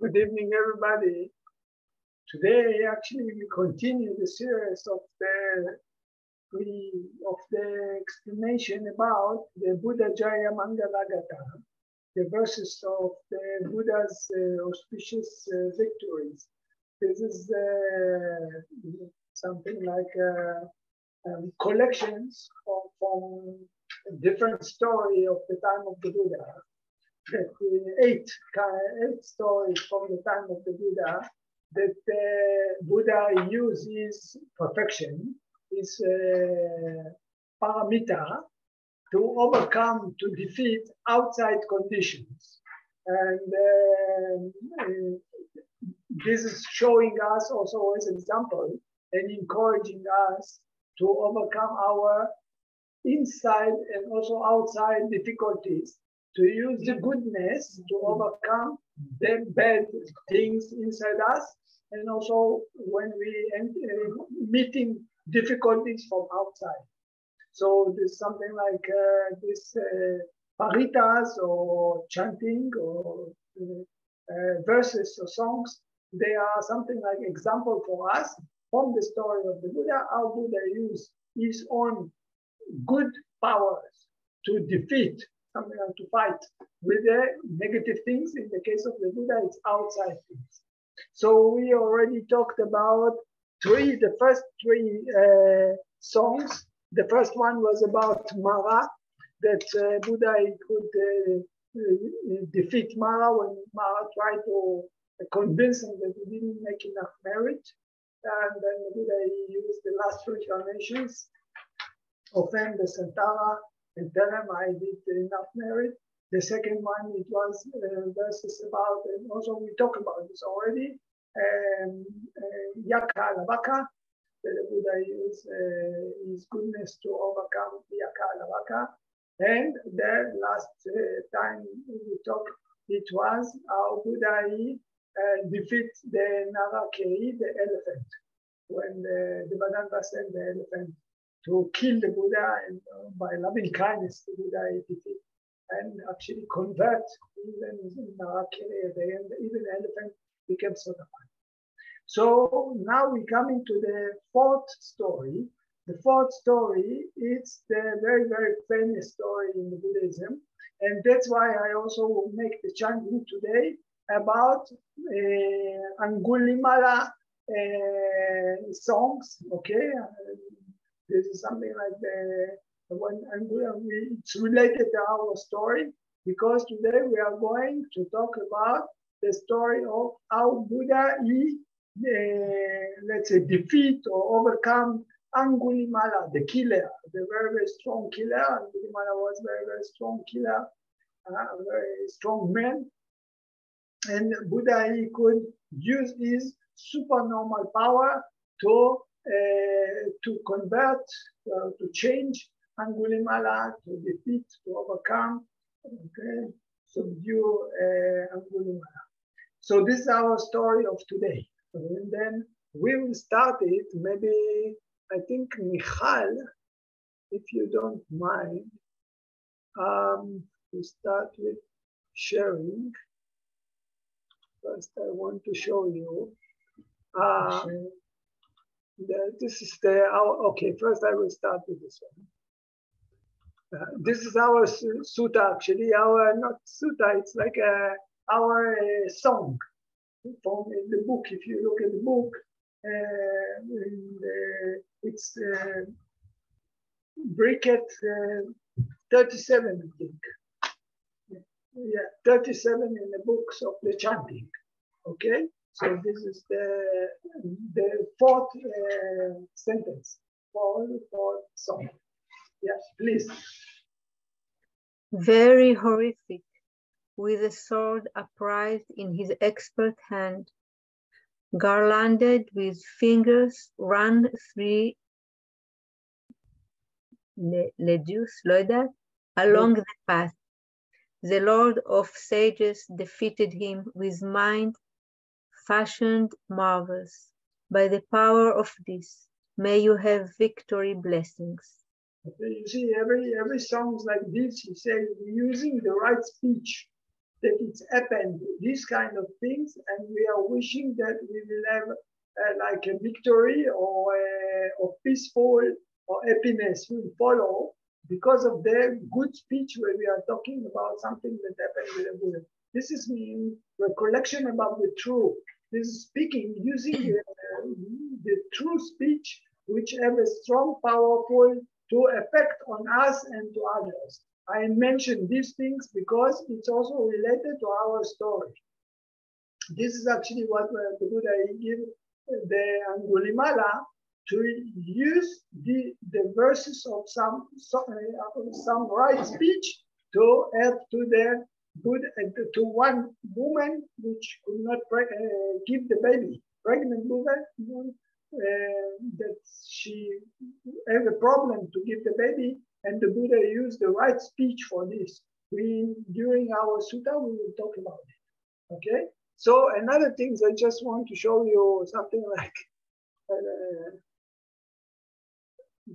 Good evening, everybody. Today, actually, we continue the series of the explanation about the Buddha Jaya Mangala Gatha, the verses of the Buddha's auspicious victories. This is something like collections from a different story of the time of the Buddha. Eight stories from the time of the Buddha that Buddha uses perfection, his paramita, to overcome, to defeat outside conditions. And this is showing us also as an example and encouraging us to overcome our inside and also outside difficulties, to use the goodness to overcome the bad things inside us, and also when we meeting difficulties from outside. So there's something like this paritas or chanting or verses or songs. They are something like example for us from the story of the Buddha, how Buddha used his own good powers to defeat, something like to fight with the negative things. In the case of the Buddha, it's outside things. So we already talked about the first three songs. The first one was about Mara, that Buddha could defeat Mara when Mara tried to convince him that he didn't make enough merit. And then the Buddha used the last three incarnations, Ofer the Santara, and tell him I did enough merit. The second one, it was verses about, and also we talked about this already, Yaka Lavaka, that the Buddha used his goodness to overcome Yaka Lavaka. And the last time we talked, it was how Buddha defeat the Narakiri, the elephant, when the Vedanta sent the elephant to kill the Buddha, and by loving kindness, the Buddha defeat and actually convert even Narakiri at the end, even the elephant became certified. So now we come into the fourth story. The fourth story is the very, very famous story in the Buddhism. And that's why I also will make the chanting today about Angulimala songs, okay? This is something like it's related to our story, because today we are going to talk about the story of how Buddha, let's say, defeat or overcome Angulimala, the killer, the very, very strong killer. Angulimala was a very, very strong killer, a very strong man. And Buddha, he could use his supernormal power to convert, to change Angulimala, to defeat, to overcome, okay, subdue Angulimala. So this is our story of today. And then we will start it, maybe, I think, Michal, if you don't mind, we start with sharing. First, I want to show you. This is okay, first I will start with this one. This is our sutta, actually, not sutta, it's like our song from the book. If you look at the book, it's bracket 37, I think. Yeah, 37 in the books of the chanting. Okay, so this is the fourth sentence for the fourth song. Yes, please. Very horrific, with a sword upraised in his expert hand, garlanded with fingers run through along the path. The Lord of Sages defeated him with mind fashioned marvels. By the power of this, may you have victory blessings. Okay, you see, every song like this, he says, using the right speech that it's happened, these kind of things, and we are wishing that we will have like a victory or peaceful or happiness will follow because of their good speech when we are talking about something that happened with the Buddha. This is mean recollection about the truth. This is speaking using the true speech, which have a strong, powerful to effect on us and to others. I mentioned these things because it's also related to our story. This is actually what the Buddha gave the Angulimala to use the verses of some right speech to help to the Buddha, to one woman which could not give the baby, pregnant woman, that she had a problem to give the baby, and the Buddha used the right speech for this. During our sutta, we will talk about it. Okay. So another thing, I just want to show you something like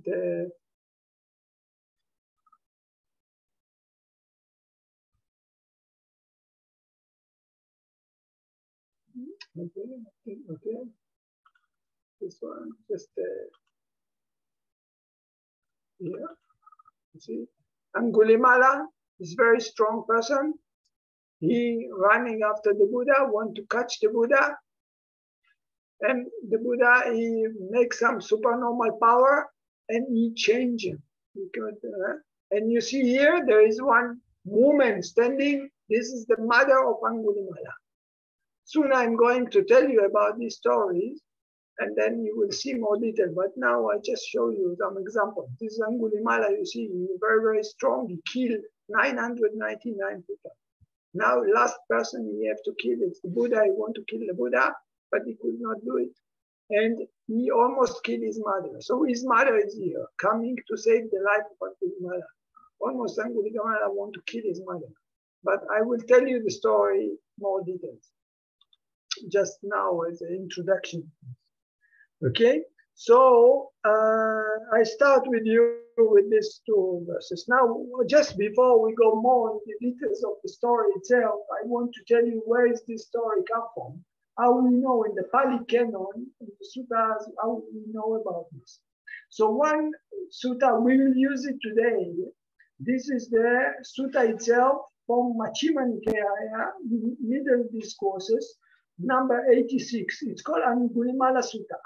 the okay. This one just here. You see, Angulimala is a very strong person. He running after the Buddha, want to catch the Buddha. And the Buddha, he makes some supernormal power and he changes him. And you see here, there is one woman standing. This is the mother of Angulimala. Soon I'm going to tell you about these stories and then you will see more detail. But now I just show you some examples. This is Angulimala, you see, he's very, very strong. He killed 999 people. Now, last person he have to kill is the Buddha. He want to kill the Buddha, but he could not do it. And he almost killed his mother. So his mother is here, coming to save the life of Angulimala. Almost Angulimala want to kill his mother. But I will tell you the story more details. Just now as an introduction. Okay, so I start with you with these two verses. Now, just before we go more into the details of the story itself, I want to tell you where is this story come from. How we know in the Pali Canon, in the suttas, how we know about this. So one sutta, we will use it today. This is the sutta itself from Majjhima Nikaya, Middle Discourses, number 86. It's called Angulimala Sutta.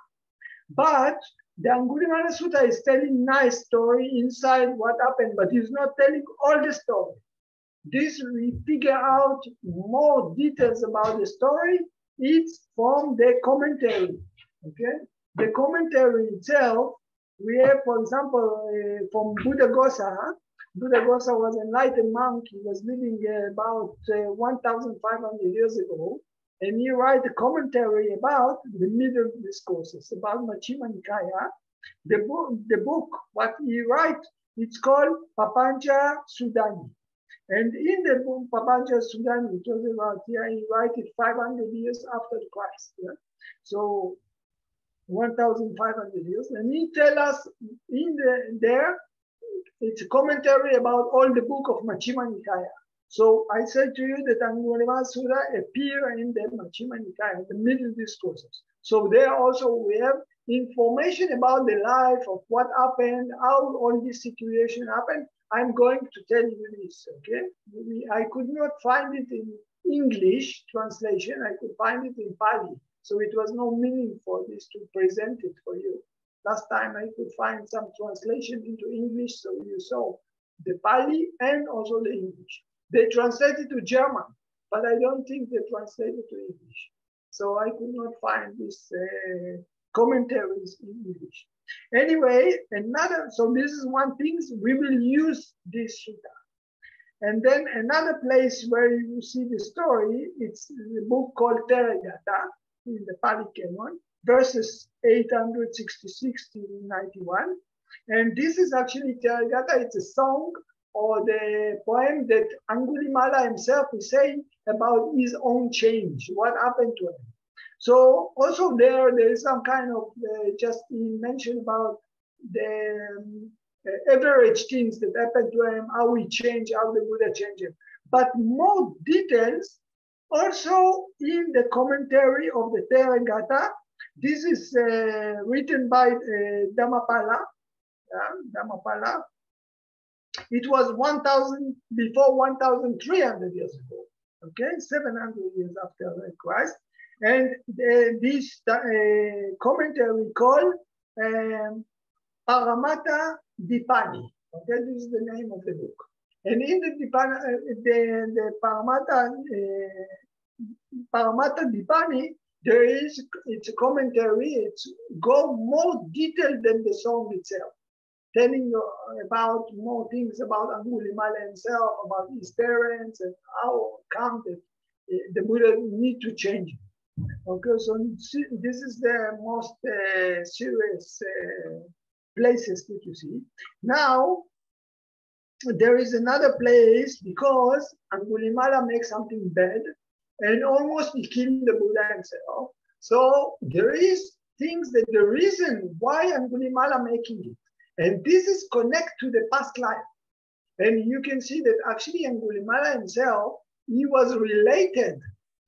But the Angulimala Sutta is telling nice story inside what happened, but it's not telling all the story. This we figure out more details about the story. It's from the commentary. Okay, the commentary itself. We have, for example, from Buddhaghosa. Buddhaghosa was an enlightened monk. He was living about 1,500 years ago. And he writes a commentary about the Middle Discourses, about Majjhima Nikaya. The book, what he writes, it's called Papancha Sudani. And in the book, Papancha Sudani, it was about here, he writes it 500 years after Christ. Yeah? So 1,500 years. And he tells us in there, it's a commentary about all the book of Majjhima Nikaya. So I said to you that Angulimala Sutta appear in the Majjhima Nikaya, the Middle Discourses. So there also we have information about the life of what happened, how all this situation happened. I'm going to tell you this, okay? I could not find it in English translation. I could find it in Pali. So it was no meaning for this to present it for you. Last time I could find some translation into English, so you saw the Pali and also the English. They translated to German, but I don't think they translated to English. So I could not find these commentaries in English. Anyway, so this is one thing, we will use this sutta. And then another place where you see the story, it's the book called Therigatha in the Pali Canon, verses 866 to 91. And this is actually Therigatha, it's a song or the poem that Angulimala himself is saying about his own change, what happened to him. So also there is some kind of, just he mentioned about the average things that happened to him, how he changed, how the Buddha changed him. but more details also in the commentary of the Gatha. This is written by Dhammapala. It was 1,000 before 1,300 years ago. Okay, 700 years after Christ, and this commentary called Paramata Dipani. Okay, this is the name of the book. And in the Paramata Dipani, it's a commentary. It's go more detailed than the song itself, telling you about more things about Angulimala himself, about his parents, and how come that the Buddha need to change. Okay, so this is the most serious places that you see. Now, there is another place because Angulimala makes something bad and almost he killed the Buddha himself. So there is things that the reason why Angulimala making it, and this is connect to the past life. And you can see that actually Angulimala himself, he was related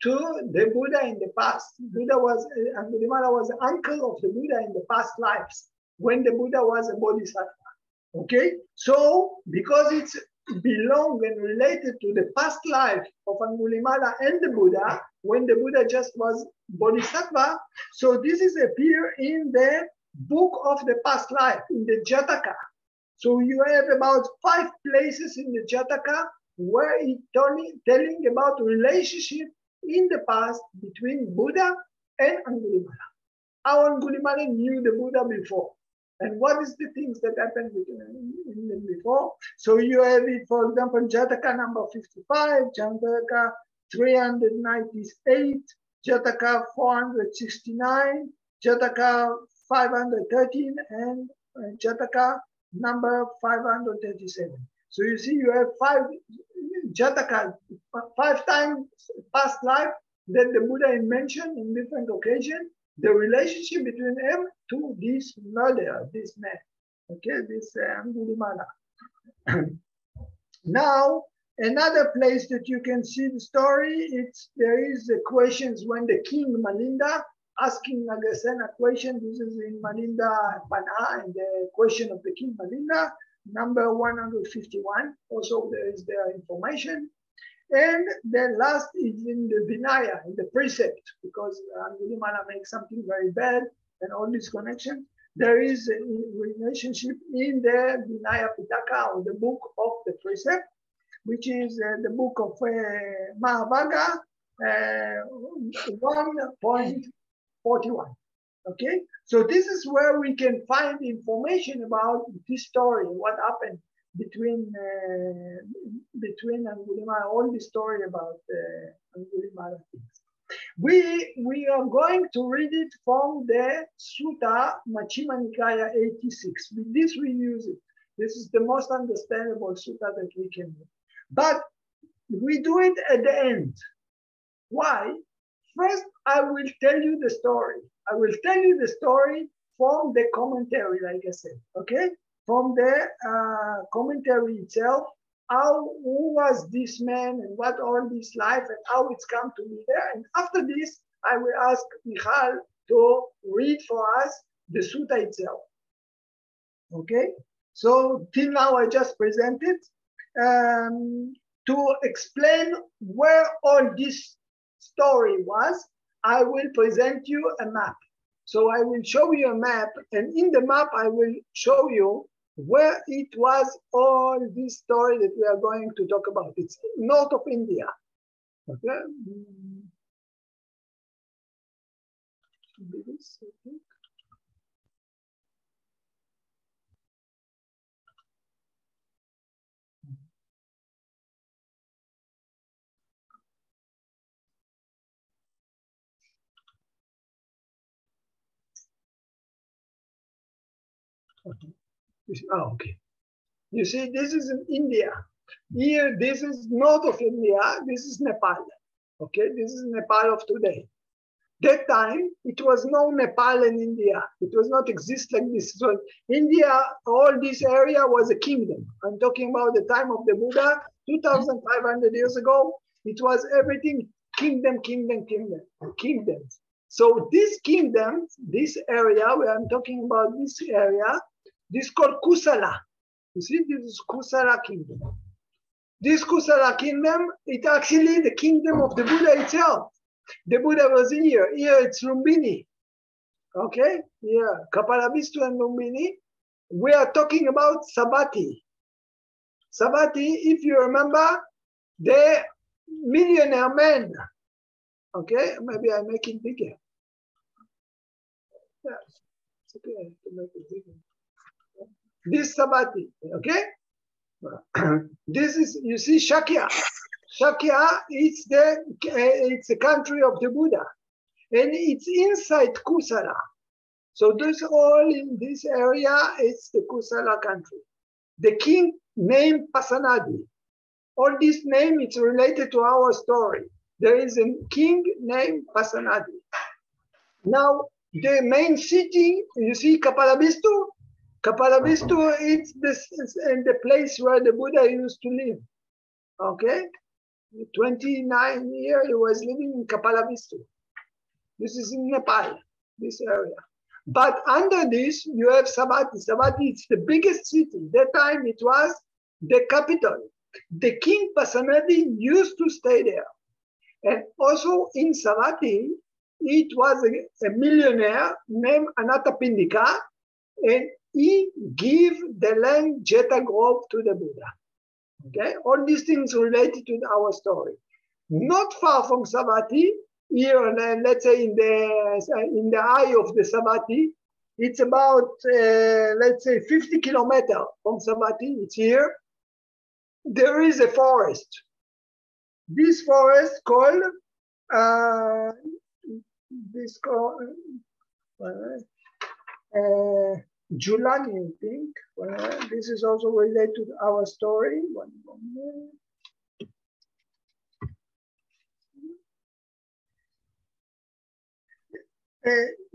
to the Buddha in the past. Angulimala was the uncle of the Buddha in the past lives when the Buddha was a bodhisattva. Okay, so because it's belong and related to the past life of Angulimala and the Buddha, when the Buddha just was bodhisattva, so this is appear in the book of the past life, in the Jataka. So you have about 5 places in the Jataka where it's telling about relationship in the past between Buddha and Angulimala. How Angulimala knew the Buddha before. And what is the things that happened in them before? So you have it, for example, Jataka number 55, Jataka 398, Jataka 469, Jataka 513, and Jataka number 537. So you see, you have 5 Jataka, 5 times past life that the Buddha mentioned in different occasions. The relationship between him to this murderer, this man, okay, this Angulimala. Now, another place that you can see the story, there is the questions when the king Malinda asking Nagasena question. This is in Malinda Pana, and the question of the king Malinda, number 151. Also, there is their information. And the last is in the Vinaya, in the precept, because Angulimala makes something very bad and all this connection. There is a relationship in the Vinaya Pitaka, or the book of the precept, which is the book of Mahavagga 1.41. Okay, so this is where we can find information about this story, what happened between Angulimala, all the story about Angulimala things. We are going to read it from the Sutta Majjhima Nikaya 86. With this we use it. This is the most understandable sutta that we can do. But we do it at the end. Why? First, I will tell you the story. I will tell you the story from the commentary, like I said, okay? From the commentary itself, who was this man and what all this life and how it's come to be there. And after this, I will ask Michal to read for us the sutta itself. Okay, so till now I just presented to explain where all this story was. I will present you a map. So I will show you a map, and in the map I will show you where it was all this story that we are going to talk about. It's north of India. Okay. Okay. Okay. You see, this is in India. Here, this is north of India. This is Nepal. Okay, this is Nepal of today. That time, it was no Nepal and India. It was not exist like this. So India, all this area was a kingdom. I'm talking about the time of the Buddha, 2,500 years ago. It was everything kingdom, kingdoms. So this kingdom, this area, where I'm talking about this area, this is called Kusala. You see, this is Kusala kingdom. This Kusala kingdom, it's actually the kingdom of the Buddha itself. The Buddha was here. Here it's Lumbini. Okay? Here, Kapalavistu and Lumbini. We are talking about Savatthi. Savatthi, if you remember, the millionaire man. Okay? Maybe I make it bigger. Yeah, it's okay to make it bigger. This Savatthi, okay? This is, you see, Shakya. Shakya is it's the country of the Buddha, and it's inside Kusala. So this all in this area is the Kusala country. The king named Pasanadi. All this name is related to our story. There is a king named Pasanadi. Now the main city, you see, Kapalavistu. Kapalavistu is the place where the Buddha used to live. Okay. 29 years he was living in Kapalavistu. This is in Nepal, this area. But under this, you have Savatthi. Savatthi is the biggest city. That time it was the capital. The king Pasanadi used to stay there. And also in Savatthi, it was a millionaire named Anathapindika, and he gave the land Jeta Grove to the Buddha. Okay, all these things related to our story. Not far from Savatthi, here, let's say in the eye of the Savatthi, it's about, let's say 50 kilometers from Savatthi, it's here. There is a forest. This forest called, Julani, I think. This is also related to our story. One moment.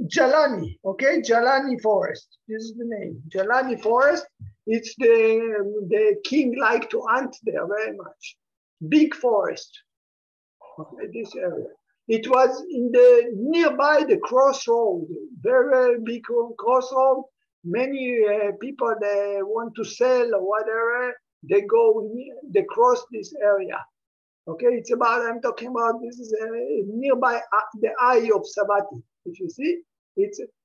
Jalani, okay, Jalani Forest. This is the name. Jalani Forest. It's the king liked to hunt there very much. Big forest. Okay, this area. It was in the nearby the crossroad, very big crossroad. Many people they want to sell or whatever, they cross this area. Okay, it's about, I'm talking about, this is nearby the eye of Savatthi. If you see,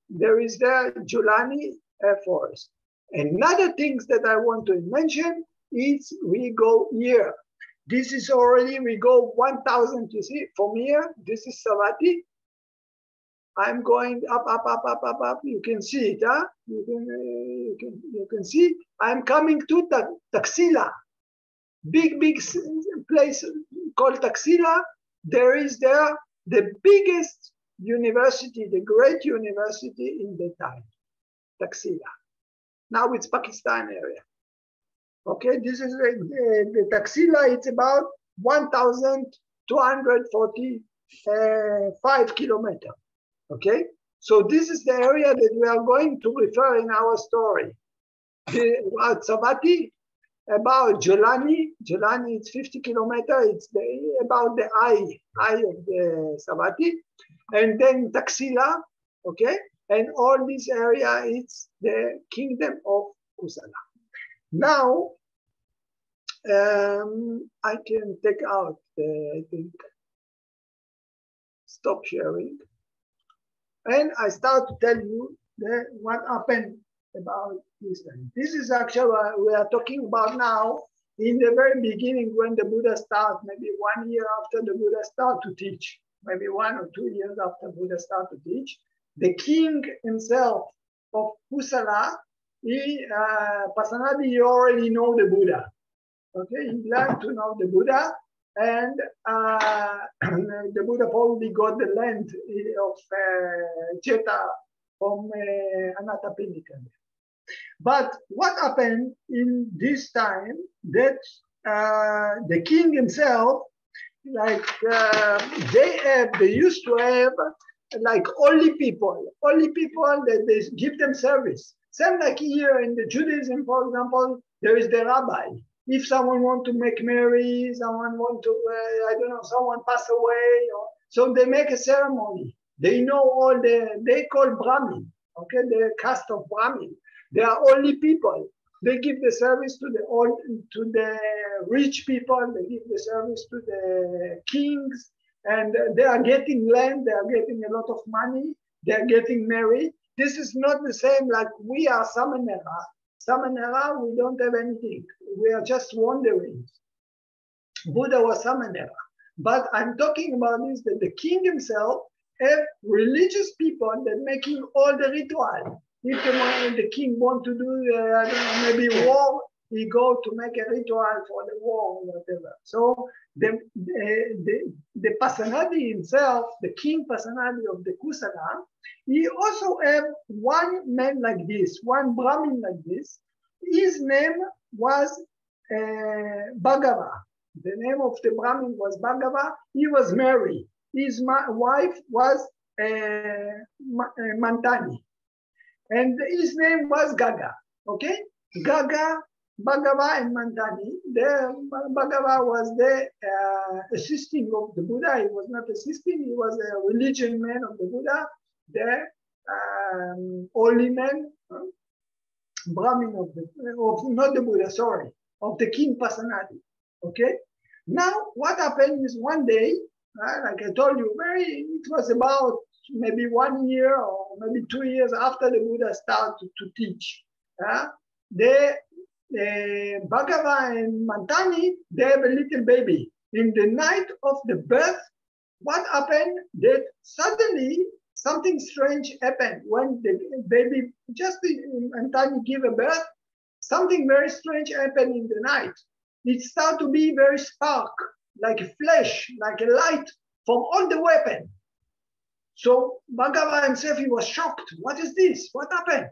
there is the Julani forest. Another things that I want to mention is we go here. This is already, we go 1,000, you see, from here, this is Savatthi. I'm going up. You can see it, huh? You can see. I'm coming to Taxila, big place called Taxila. There is the biggest university, the great university in the time, Taxila. Now it's Pakistan area. Okay, this is the Taxila. It's about 1,245 kilometers. Okay, so this is the area that we are going to refer in our story. About Savatthi, about Julani. Julani is 50 kilometers. It's about the eye of the Savatthi, and then Taxila. Okay, and all this area is the kingdom of Kusala. Now, I can take out I think, stop sharing. And I start to tell you what happened about this time. This is actually what we are talking about now in the very beginning when the Buddha started, maybe 1 year after the Buddha started to teach, maybe 1 or 2 years after Buddha started to teach. The king himself of Kusala, Pasanadi, he already know the Buddha. Okay, he learned to know the Buddha, and the Buddha probably got the land of Jeta from Anathapindika. But what happened in this time that the king himself, like they used to have like holy people that they give them service. Same like here in the Judaism, for example, there is the rabbi. If someone want to make marry, someone want to, I don't know, someone pass away, so they make a ceremony. They know all they call Brahmin, okay, the caste of Brahmin. They are holy people. They give the service to the rich people. They give the service to the kings, and they are getting land. They are getting a lot of money. They are getting married. This is not the same like we are Samanera. Samanera, we don't have anything. We are just wandering. Buddha was Samanera. But I'm talking about this, that the king himself have religious people that making all the ritual. If the king want to do, I don't know, maybe war, he go to make a ritual for the war or whatever. So the personality himself, the king personality of the Kusana, he also have one man like this, one Brahmin like this. His name was Bhagava. The name of the Brahmin was Bhagava. He was married. His wife was Mantani. And his name was Gaga, okay? Gaga, Bhagava, and Mantani. Bhagava was the assisting of the Buddha. He was not assisting, he was a religion man of the Buddha, the holy man, Brahmin of not the Buddha, sorry, of the king personality, okay? Now, what happened is one day, like I told you, it was about maybe 1 year or maybe 2 years after the Buddha started to teach. The Bhagava and Mantani, they have a little baby. In the night of the birth, what happened? That suddenly something strange happened when the baby, just Mantani give a birth, something very strange happened in the night. It started to be very spark, like a flash, like a light from all the weapon. So Bhagava himself, he was shocked. What is this? What happened?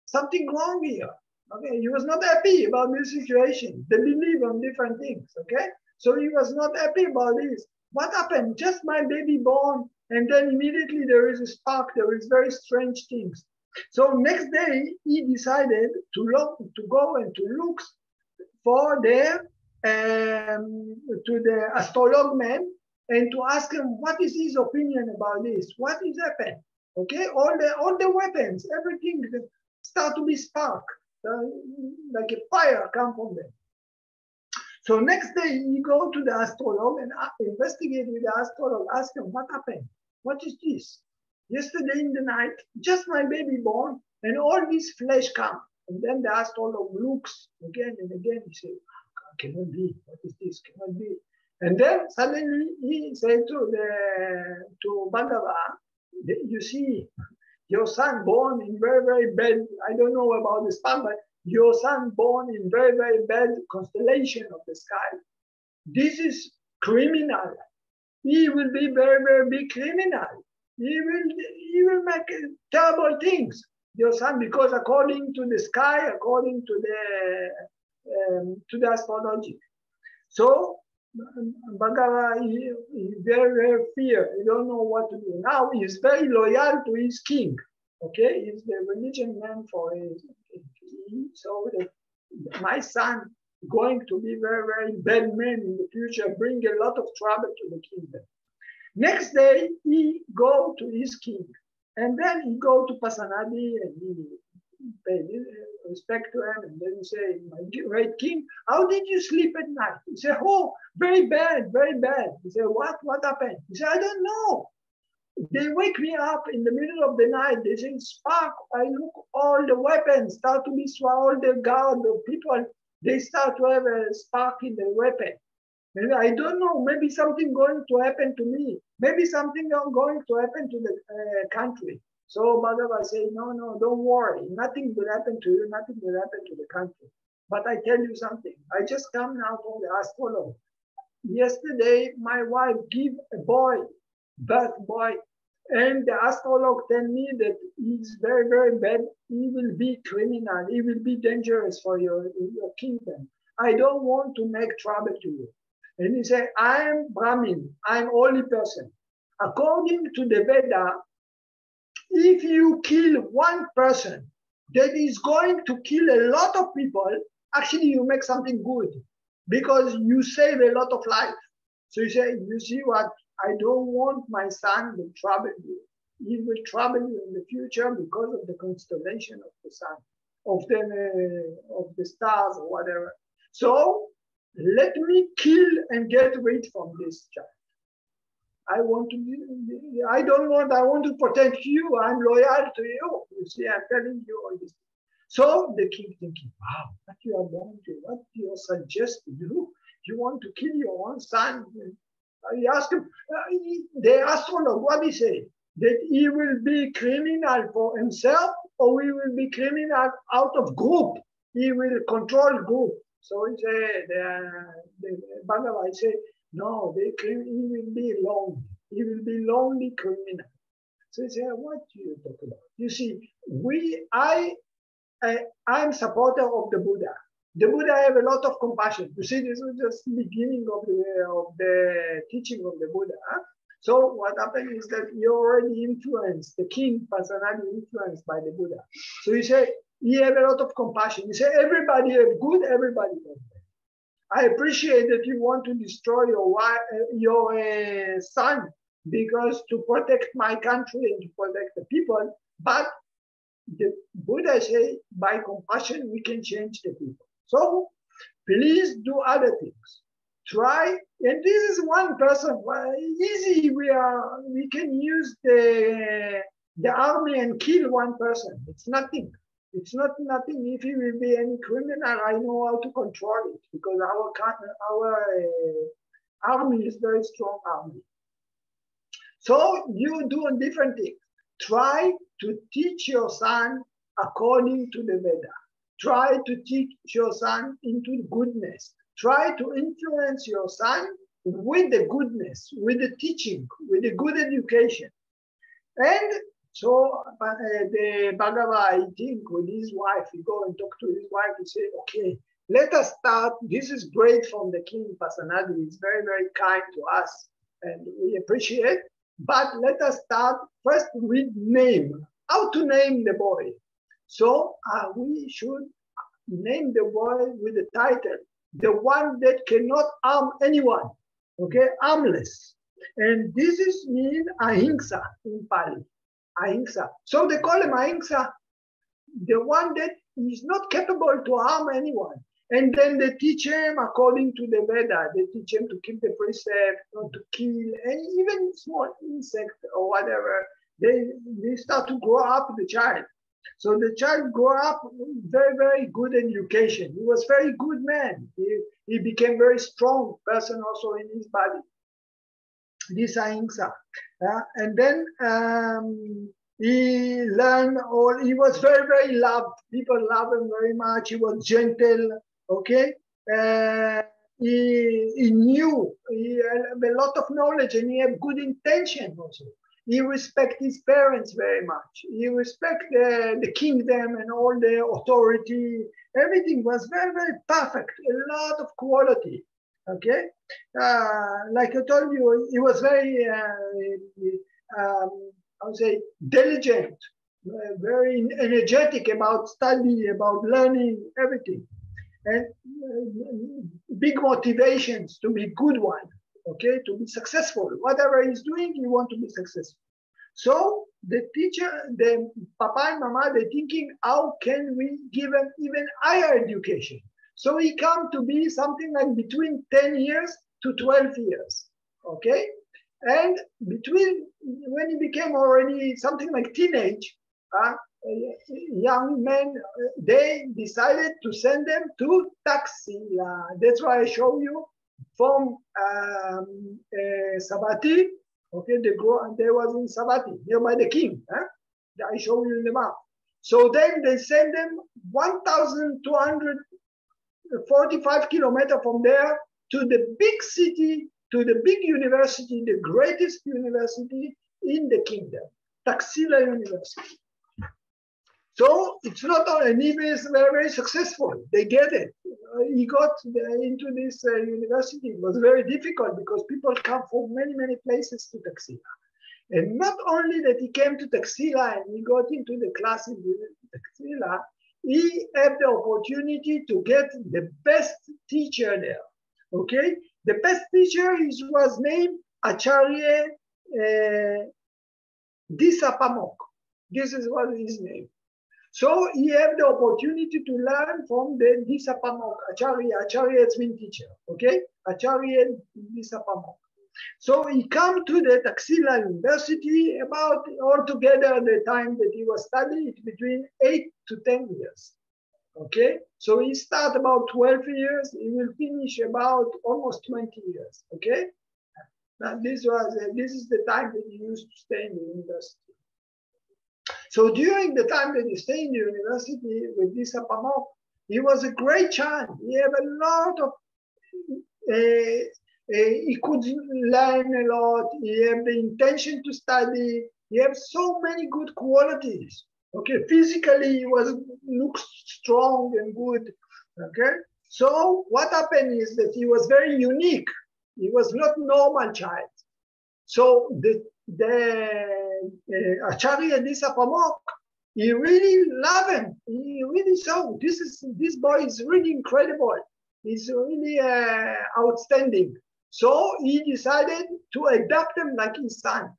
Something wrong here. Okay, he was not happy about this situation. They believe on different things. Okay, so he was not happy about this. What happened? Just my baby born, and then immediately there is a spark. There is very strange things. So next day he decided to go and to look for to the astrologer man and to ask him what is his opinion about this. What is happened? Okay, all the weapons, everything start to be spark, like a fire come from them. So next day you go to the astrologer and investigate with the astrologer, ask him what happened. What is this? Yesterday in the night, just my baby born, and all this flesh come. And then the astrologer looks again and again. He says, "Cannot be. What is this? Cannot be." And then suddenly he said to Bhagava, "You see, your son born in very, very bad, I don't know about the span, but your son born in very, very bad constellation of the sky. This is criminal. He will be very, very big criminal. He will make terrible things, your son, because according to the sky, according to the astrology." So Bhagava is very, very fear. He don't know what to do. Now he is very loyal to his king. Okay, he's the religion man for his king. So my son going to be very, very bad man in the future, bring a lot of trouble to the kingdom. Next day he go to his king, and then he go to Pasanadi and he pay respect to him, and then he say, "My great king, how did you sleep at night?" He said, "Oh, very bad, very bad." He said, What happened?" He said, "I don't know. They wake me up in the middle of the night. They say, spark. I look, all the weapons start to be swallowed, the guard, the people, they start to have a spark in the weapon. And I don't know, maybe something going to happen to me. Maybe something going to happen to the country." So Bhagava said, no, don't worry. Nothing will happen to you. Nothing will happen to the country. But I tell you something. I just come now from the astrologer. Yesterday, my wife gave a birth boy, and the astrologer tell me that he's very, very bad. He will be criminal. He will be dangerous for your kingdom. I don't want to make trouble to you. And he said, "I am Brahmin. I am holy person. According to the Veda, if you kill one person that is going to kill a lot of people, actually you make something good because you save a lot of life. So you say, you see what, I don't want my son to trouble you. He will trouble you in the future because of the constellation of the sun, of the stars or whatever. So let me kill and get rid from this child. I want to protect you. I'm loyal to you. You see, I'm telling you all this. So the king thinking, wow, what you are going to, what you are suggesting, you want to kill your own son. He asked him, the astronaut, what he say? That he will be criminal for himself or he will be criminal out of group. He will control group. So he said, the Bhagavad say, no, he will be lonely. He will be lonely criminal. So he said, what do you talk about? You see, I'm supporter of the Buddha. The Buddha have a lot of compassion. You see, this was just the beginning of the teaching of the Buddha. Huh? So what happened is that he already influenced, the king personally influenced by the Buddha. So he said, he have a lot of compassion. He said, everybody have good, everybody have bad. I appreciate that you want to destroy your son because to protect my country and to protect the people, but the Buddha say, by compassion, we can change the people. So please do other things. Try, and this is one person, easy, we can use the army and kill one person. It's nothing. It's not nothing. If he will be any criminal, I know how to control it because our army is very strong army. So you do a different thing. Try to teach your son according to the Veda. Try to teach your son into goodness. Try to influence your son with the goodness, with the teaching, with the good education. And so the Bhagavad, I think, with his wife, he go and talk to his wife and say, okay, let us start. This is great from the king personality. He's very, very kind to us and we appreciate. But let us start first with name. How to name the boy? So we should name the boy with the title, the one that cannot harm anyone, okay, harmless. And this is mean ahimsa in Pali, ahimsa. So they call him ahimsa, the one that is not capable to harm anyone. And then they teach him according to the Veda. They teach him to keep the precept, not to kill, and even small insect or whatever. They start to grow up the child. So the child grew up very, very good education. He was very good man. He became very strong person also in his body. This ahimsa. And then he learned, or he was very, very loved. People love him very much. He was gentle, okay? He knew, he had a lot of knowledge and he had good intention also. He respected his parents very much. He respected the kingdom and all the authority. Everything was very, very perfect. A lot of quality. Okay, like I told you, he was very, I would say, diligent, very energetic about study, about learning, everything, and big motivations to be good one. Okay, to be successful. Whatever he's doing, he wants to be successful. So the teacher, the papa and mama, they're thinking, how can we give him even higher education? So he come to be something like between 10 years to 12 years. Okay, and between when he became already something like teenage, young men, they decided to send them to Taxila. That's why I show you. From Sabati, okay, they was in Sabati, nearby the king. I show you in the map. So then they send them 1,245 kilometers from there to the big city, to the big university, the greatest university in the kingdom, Taxila University. So it's not only, and he was very, very successful. They get it. He got into this university. It was very difficult because people come from many, many places to Taxila. And not only that he came to Taxila and he got into the classes with Taxila, he had the opportunity to get the best teacher there. Okay, the best teacher was named Acharya Disapamok. This was his name. So he had the opportunity to learn from the Disapamok, Acharya has been teacher, okay? Acharya Disapamok. So he came to the Taxila University about altogether the time that he was studying between 8 to 10 years. Okay, so he started about 12 years, he will finish about almost 20 years. Okay, now this is the time that he used to stay in the university. So during the time that he stayed in the university with this Apamok, he was a great child. He had a lot of, he could learn a lot. He had the intention to study. He had so many good qualities. Okay, physically he looked strong and good. Okay, so what happened is that he was very unique. He was not normal child. So the Acharya Disapamok, he really loved him. He really saw this boy is really incredible. He's really outstanding. So he decided to adopt him like his son,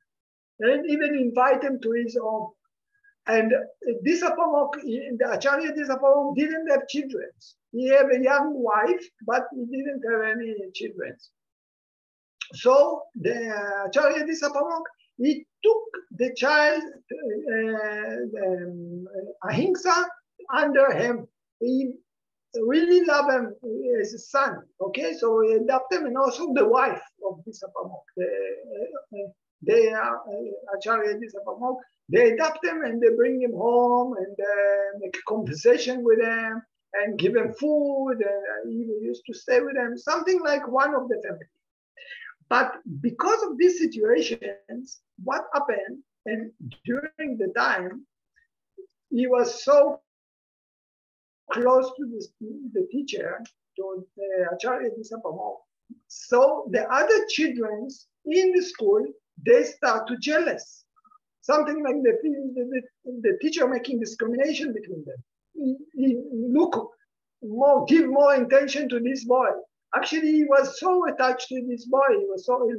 and even invite him to his home. And Disapamok, the Acharya Disapamok didn't have children. He had a young wife, but he didn't have any children. So the Acharya Disapamok, he took the child Ahimsa under him. He really loved him as a son. Okay, so he adopted him, and also the wife of Disapamok, Acharya Disapamok. They adopt him and they bring him home and make a conversation with him and give him food. And he used to stay with them, something like one of the family. But because of these situations, what happened, and during the time, he was so close to the teacher, to Acharya Disapamok. So the other children in the school, they start to jealous. Something like the teacher making discrimination between them. He give more attention to this boy. Actually, he was so attached to this boy. He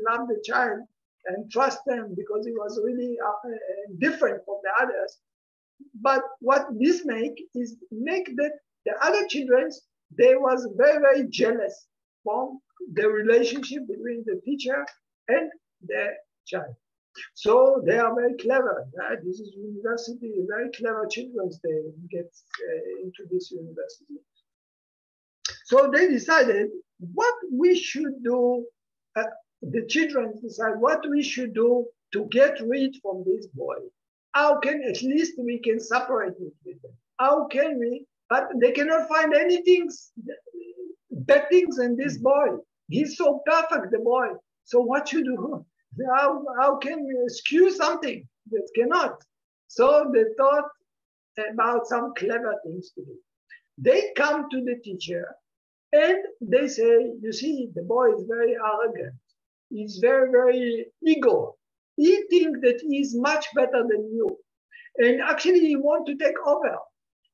loved the child and trust him because he was really different from the others. But what this make that the other children, they was very, very jealous from the relationship between the teacher and the child. So they are very clever. Right? This is university, very clever children. They get into this university. So they decided what we should do. The children decide what we should do to get rid from this boy. How can at least we can separate it with them? How can we? But they cannot find anything, bad things in this boy. He's so perfect, the boy. So what should we do? How can we excuse something that cannot? So they thought about some clever things to do. They come to the teacher and they say, you see, the boy is very arrogant. He's very, very ego. He thinks that he's much better than you. And actually he wants to take over.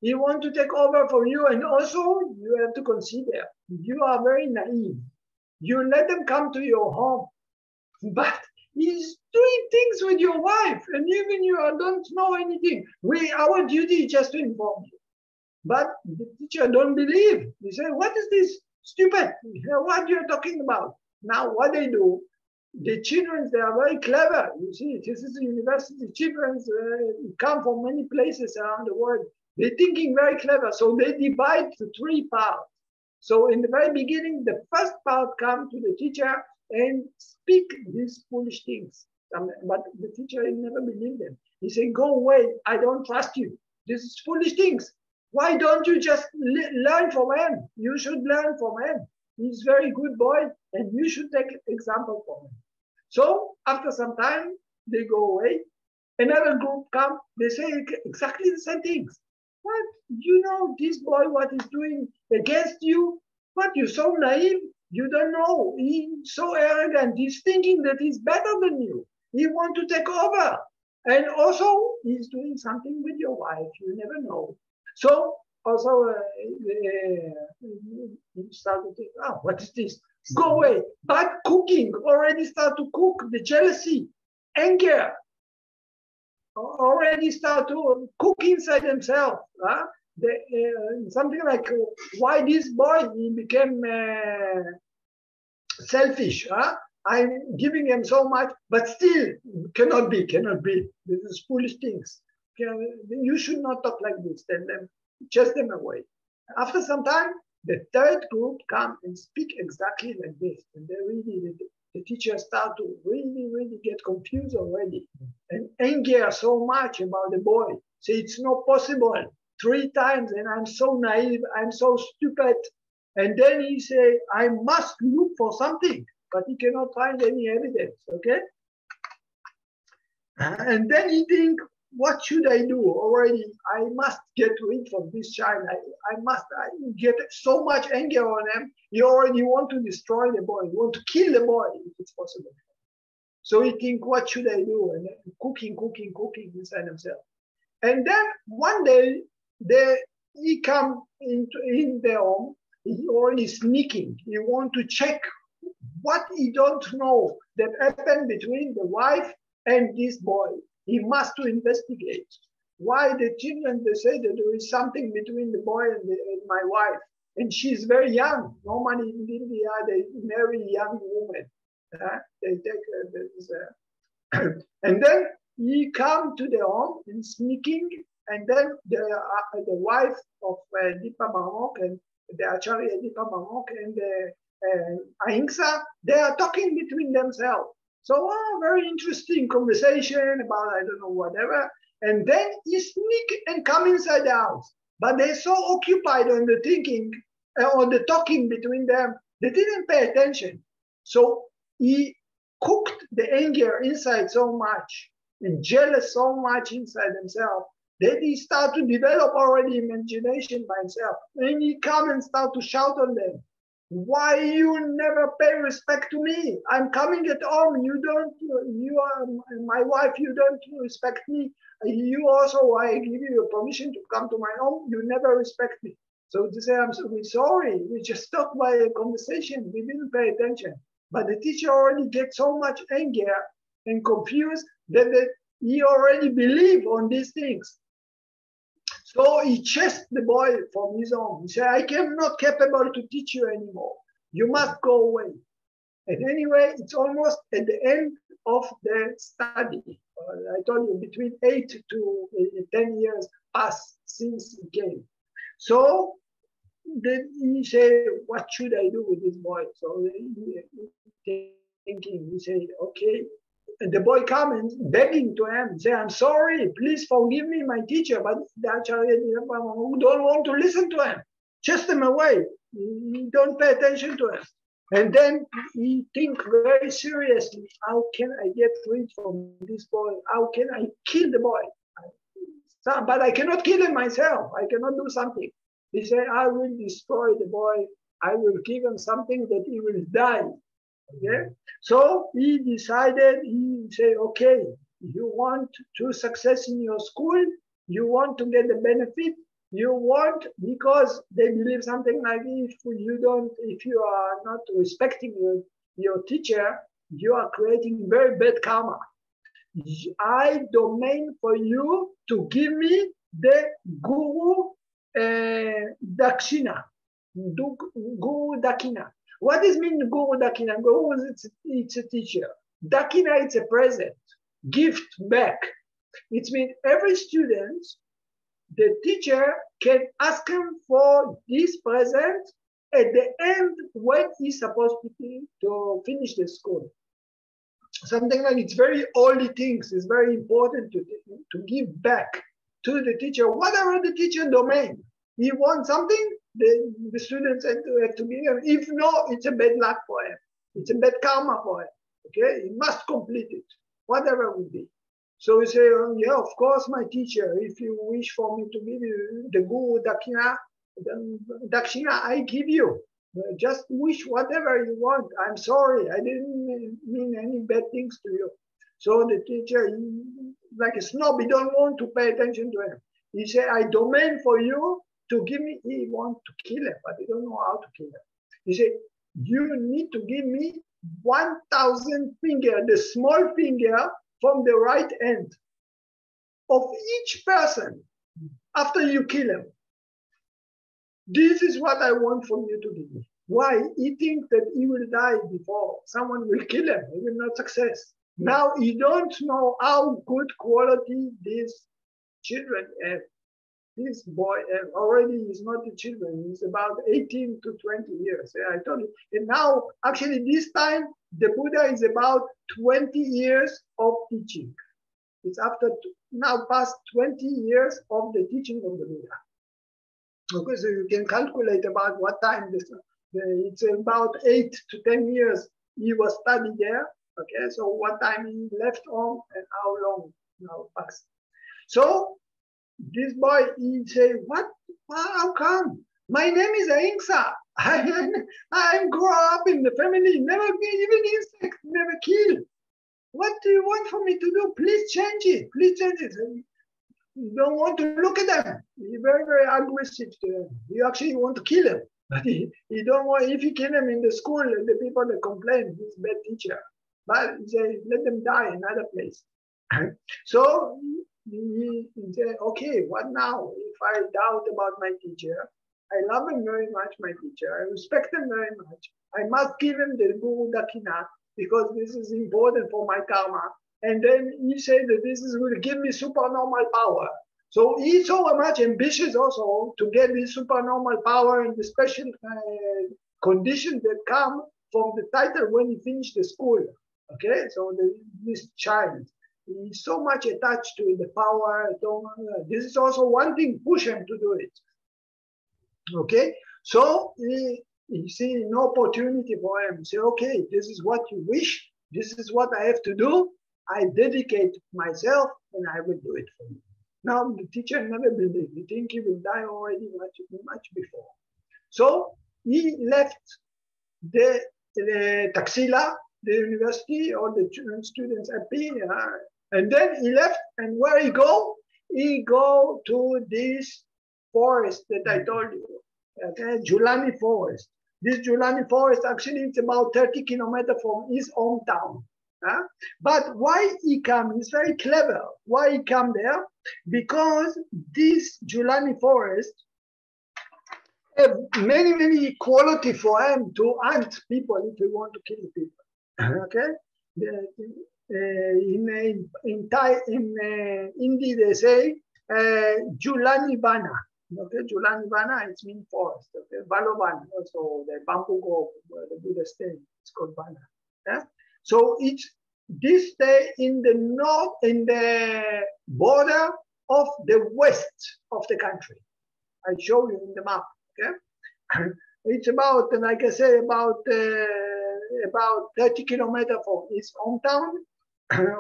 He wants to take over from you. And also you have to consider, you are very naive. You let them come to your home. But he's doing things with your wife, and even you don't know anything. Our duty is just to inform you. But the teacher don't believe. He say, what is this? Stupid. What you're talking about? Now what they do, the children, they are very clever. You see, this is a university. Children come from many places around the world. They're thinking very clever. So they divide to 3 parts. So in the very beginning, the first part comes to the teacher and speak these foolish things. But the teacher never believed them. He said, go away, I don't trust you. This is foolish things. Why don't you just learn from him? You should learn from him. He's a very good boy, and you should take example from him. So after some time, they go away. Another group come, they say exactly the same things. What? You know this boy, what he's doing against you? What, you're so naive? You don't know. He's so arrogant. He's thinking that he's better than you. He wants to take over. And also, he's doing something with your wife. You never know. So also, you start to think, oh, what is this? Go away. But cooking, already start to cook, the jealousy, anger, already start to cook inside themselves. Something like why this boy he became selfish. I'm giving him so much, but still cannot be. This is foolish things. You should not talk like this. Tell them, chase them away. After some time, the third group come and speak exactly like this, and they really, the teachers start to really get confused already and anger so much about the boy. Say it's not possible 3 times, and I'm so naive, I'm so stupid. And then he say, I must look for something, but he cannot find any evidence, okay? And then he think, what should I do already? I must get rid of this child. I get so much anger on him. You already want to destroy the boy. You want to kill the boy if it's possible. So he think, what should I do? And then cooking inside himself. And then one day, he come in their home. He already sneaking. He want to check what he don't know that happened between the wife and this boy. He must to investigate why the children, they say that there is something between the boy and my wife. And she's very young. Normally in India, they marry young women. They take and then he come to the home and sneaking, and then the wife of Dipa Marok and the Acharya Dipa Marok and the Ahimsa, they are talking between themselves. So very interesting conversation about, I don't know, whatever. And then he sneak and come inside the house. But they're so occupied on the thinking, on the talking between them, they didn't pay attention. So he cooked the anger inside so much, and jealous so much inside himself, that he start to develop already imagination by himself. And he come and start to shout on them. Why you never pay respect to me? I'm coming at home. You are my wife. You don't respect me. You also, I give you permission to come to my home. You never respect me. So to say, I'm sorry. We just talked by a conversation. We didn't pay attention. But the teacher already gets so much anger and confused that he already believed on these things. So he chased the boy from his home. He said, I am not capable to teach you anymore. You must go away. And anyway, it's almost at the end of the study. I told you between 8 to 10 years passed since he came. So then he said, what should I do with this boy? So he thinking, he said, okay. And the boy comes begging to him, say, I'm sorry, please forgive me, my teacher, but the Acharya don't want to listen to him. Chase them away. He don't pay attention to him. And then he think very seriously, how can I get rid from this boy? How can I kill the boy? But I cannot kill him myself. I cannot do something. He said, I will destroy the boy. I will give him something that he will die. Okay, so he decided, he said, okay, you want to success in your school, you want to get the benefit, you want, because they believe something like, if you are not respecting your teacher, you are creating very bad karma. I domain for you to give me the guru dakshina, guru dakina. What does mean Guru Dakina? Guru, it's a teacher. Dakina, it's a present, gift back. It means every student, the teacher can ask him for this present at the end when he's supposed to finish the school. Something like it's very early things. It's very important to give back to the teacher, whatever the teacher domain. He wants something, the students have to give him. If no, it's a bad luck for him. It's a bad karma for him. Okay, he must complete it, whatever it will be. So we say, yeah, of course, my teacher, if you wish for me to give you the guru dakshina, I give you. Just wish whatever you want. I'm sorry, I didn't mean any bad things to you. So the teacher, like a snob, he don't want to pay attention to him. He said, I demand for you to give me, he want to kill him, but he don't know how to kill him. He said, you need to give me 1,000 finger, the small finger from the right hand of each person after you kill him. This is what I want from you to give me. Why? He thinks that he will die before someone will kill him. He will not success. Now he don't know how good quality these children have. This boy already is not a children. He's about 18 to 20 years. I told you. And now, actually, this time, the Buddha is about 20 years of teaching. It's after now past 20 years of the teaching of the Buddha. Okay, so you can calculate about what time this. It's about 8 to 10 years he was studying there. Okay, so what time he left home and how long now passed. So this boy, he say, what? How come? My name is Ahimsa. I grew up in the family, never even insect, never kill. What do you want for me to do? Please change it. Please change it. You don't want to look at them. He's very, very aggressive to them. You actually want to kill him. But he don't want, if you kill him in the school, the people that complain, he's a bad teacher. But he say, let them die in another place. So he said, okay, what now? If I doubt about my teacher, I love him very much, my teacher. I respect him very much. I must give him the Guru Dakina because this is important for my karma. And then he said that this will give me supernormal power. So he's so much ambitious also to get this supernormal power and the special conditions that come from the title when he finished the school. Okay, so this child, he's so much attached to the power. This is also one thing push him to do it. Okay, so he see no opportunity for him. Say, okay, this is what you wish. This is what I have to do. I dedicate myself and I will do it for you. Now the teacher never believed. He think he will die already much before. So he left the Taxila, the university, all the students happy, and then he left. And where he go? He go to this forest that I told you, okay, Julani forest. This Julani forest actually it's about 30 kilometers from his hometown. But why he come? He's very clever. Why he come there? Because this Julani forest have many quality for him to hunt people if he want to kill people. Okay, in Hindi they say Julani Bana. Okay, Julani Bana it means forest. Okay, Baloban also the bamboo grove where the Buddha stayed. It's called Bana. Yeah? So it's this day in the north, in the border of the west of the country. I show you in the map. Okay, it's about, like I say, about 30 kilometers from his hometown.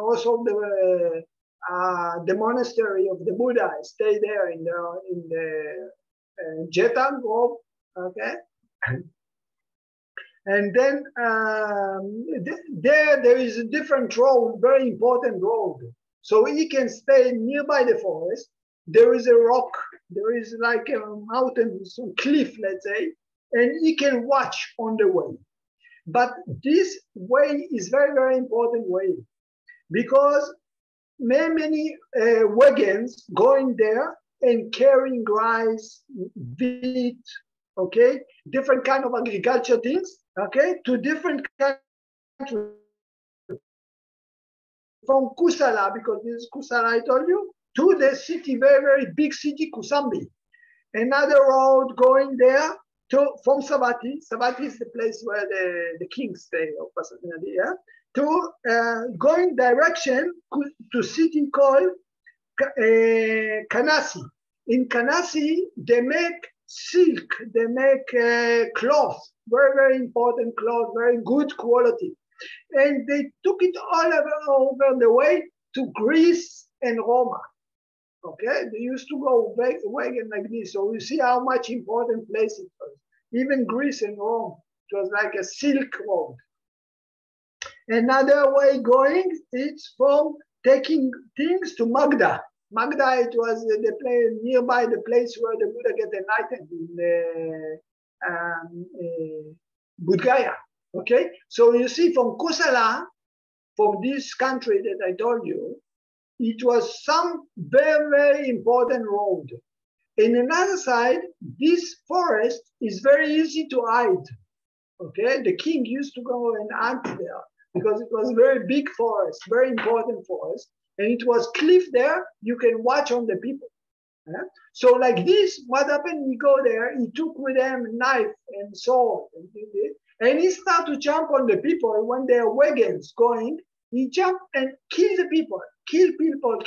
Also, the monastery of the Buddha stay there in the Jeta Grove. Okay. And then there is a different road, very important road. So he can stay nearby the forest. There is a rock, there is like a mountain, some cliff, let's say, and he can watch on the way. But this way is very important way because many wagons going there and carrying rice, wheat, okay, different kind of agriculture things, okay, to different countries. From Kusala, because this is Kusala, I told you, to the city, very big city, Kusambi. Another road going there from Savatthi. Savatthi is the place where the kings stay, of Pasadena, yeah? To going direction to city called Kanasi. In Kanasi, they make silk, they make cloth, very important cloth, very good quality. And they took it all over the way to Greece and Roma. Okay, they used to go wagon like this. So you see how much important place it was. Even Greece and Rome, it was like a silk road. Another way going, it's from taking things to Magda. Magda, it was the place nearby the place where the Buddha get enlightened in Bodh Gaya. Okay, so you see from Kosala, from this country that I told you, it was some very, very important road. In another side, this forest is very easy to hide. Okay, the king used to go and hunt there because it was a very big forest, very important forest, and it was cliff there. You can watch on the people. Yeah? So like this, what happened? He go there. He took with him knife and sword, and he start to jump on the people when their wagons going. He jump and kill the people, kill people,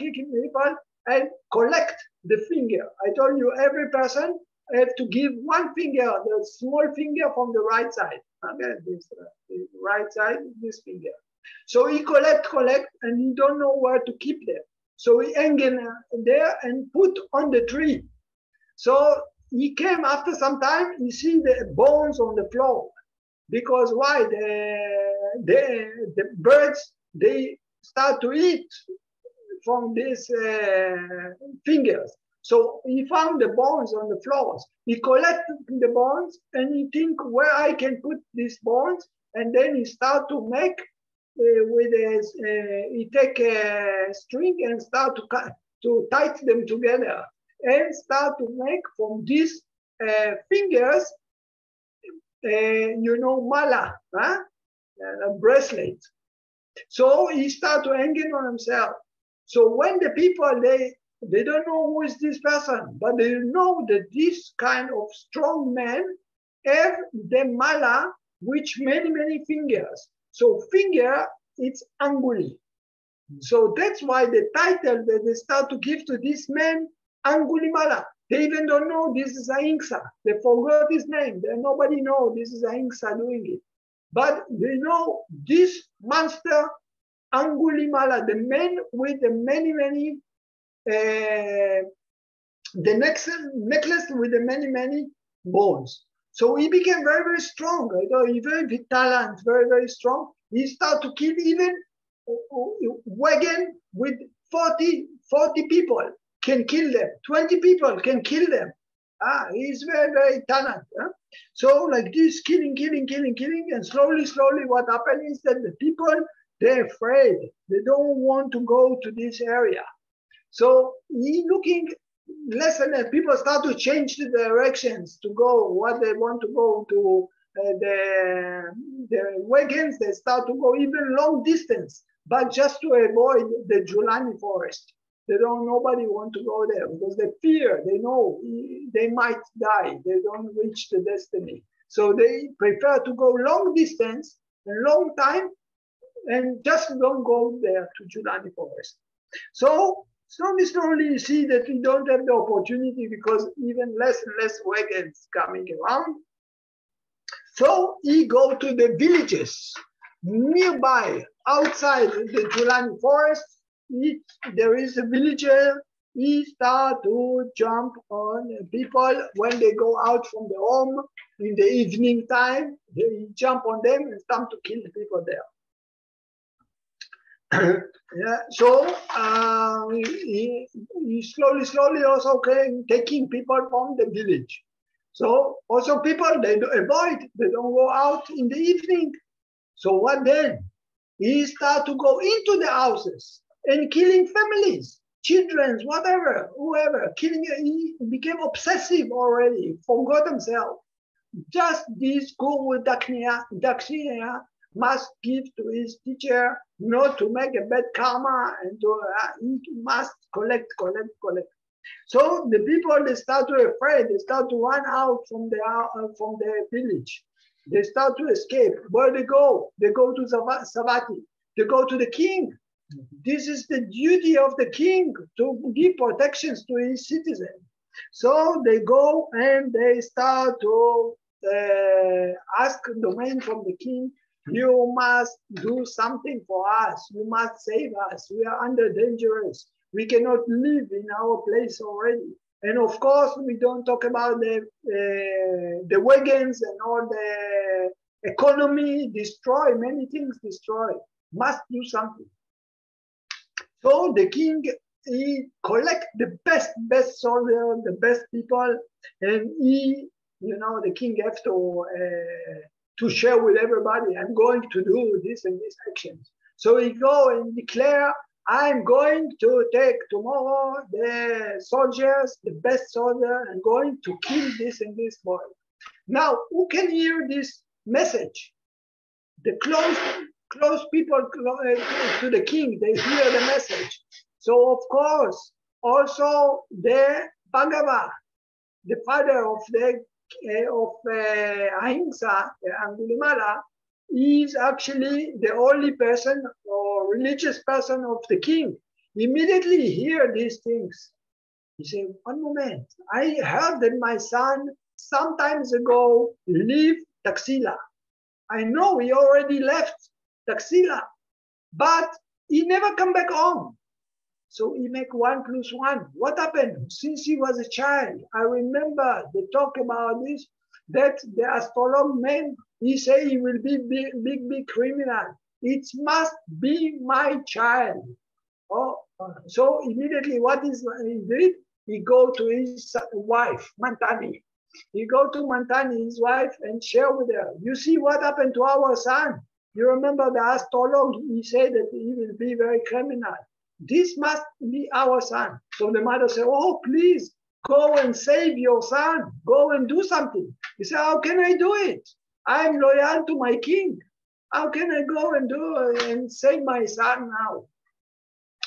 and collect the finger. I told you every person have to give one finger, the small finger from the right side. Okay, this the right side, this finger. So he collect, and he don't know where to keep them. So he hang in there and put on the tree. So he came after some time, he see the bones on the floor. Because why? The birds, they start to eat from these fingers. So he found the bones on the floors. He collected the bones and he think where I can put these bones, and then he start to make he take a string and start to tie them together and start to make from these fingers, mala, huh? A bracelet. So he start to hang it on himself. So when the people, they don't know who is this person, but they know that this kind of strong man have the mala, which many, many fingers. So finger, it's anguli. So that's why the title that they start to give to this man, Angulimala. They even don't know this is Ahimsa. They forgot his name. Nobody knows this is Ahimsa doing it. But they know this monster, Angulimala, the man with the many, many, the necklace with the many, many bones. So he became very, very strong. He very vigilant, very, very strong. He started to kill even wagon with 40 people can kill them. 20 people can kill them. He's very, very talented. Huh? So like this, killing, and slowly, what happened is that the people, they're afraid. They don't want to go to this area. So he looking less and less. People start to change the directions to go, what they want to go to. The wagons, they start to go even long distance, but just to avoid the Julani forest. Nobody want to go there because they fear, they know they might die, they don't reach the destiny. So they prefer to go long distance, a long time, and just don't go there to Julani forest. So slowly you see that we don't have the opportunity because even less and less wagons coming around. So he go to the villages nearby, outside the Julani forest. There is a villager. He start to jump on people when they go out from the home in the evening time. They jump on them and start to kill the people there. Yeah, so he slowly also taking people from the village. So also people, they avoid, they don't go out in the evening. So what then? He start to go into the houses and killing families, children, whatever, whoever, killing. He became obsessive already, forgot himself. Just this Guru Dakshina must give to his teacher, not to make a bad karma, and he must collect. So the people, they start to afraid, they start to run out from the village. They start to escape. Where they go? They go to Savati. They go to the king. This is the duty of the king to give protections to his citizens. So they go and they start to ask domain from the king. You must do something for us. You must save us. We are under dangerous. We cannot live in our place already. And of course, we don't talk about the wagons and all economy destroy, many things destroy, must do something. So the king, he collect the best soldiers, the best people, and he, the king have to share with everybody, I'm going to do this and this actions. So he go and declare, I'm going to take tomorrow the soldiers, the best soldier, and going to kill this and this boy. Now, who can hear this message? The close people to the king, they hear the message. So of course, also the Bhagava, the father of Ahimsa, Angulimala, is actually the only person or religious person of the king. Immediately hear these things. He said, one moment, I heard that my son some times ago left Taxila. I know he already left Taxila, but he never come back home. So he make 1 + 1. What happened? Since he was a child, I remember they talk about this, that the astrologer man, he say he will be big criminal. It must be my child. Oh, so immediately what he did? He go to his wife, Mantani. He go to Mantani, his wife, and share with her. You see what happened to our son? You remember the astrologer, he said that he will be very criminal. This must be our son. So the mother said, oh, please, go and save your son. Go and do something. He said, how can I do it? I'm loyal to my king. How can I go and do and save my son now?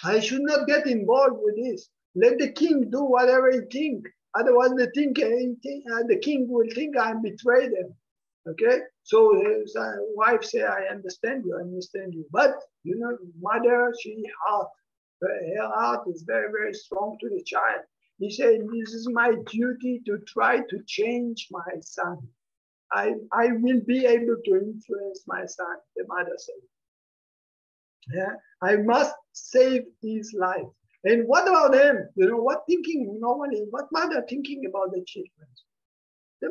I should not get involved with this. Let the king do whatever he think. Otherwise, the king will think I betrayed him. Okay? So his wife said, I understand you. But, mother, her heart is very, very strong to the child. He said, this is my duty to try to change my son. I will be able to influence my son, the mother said. Yeah, I must save his life. And what about him? What thinking normally, what mother thinking about the children? The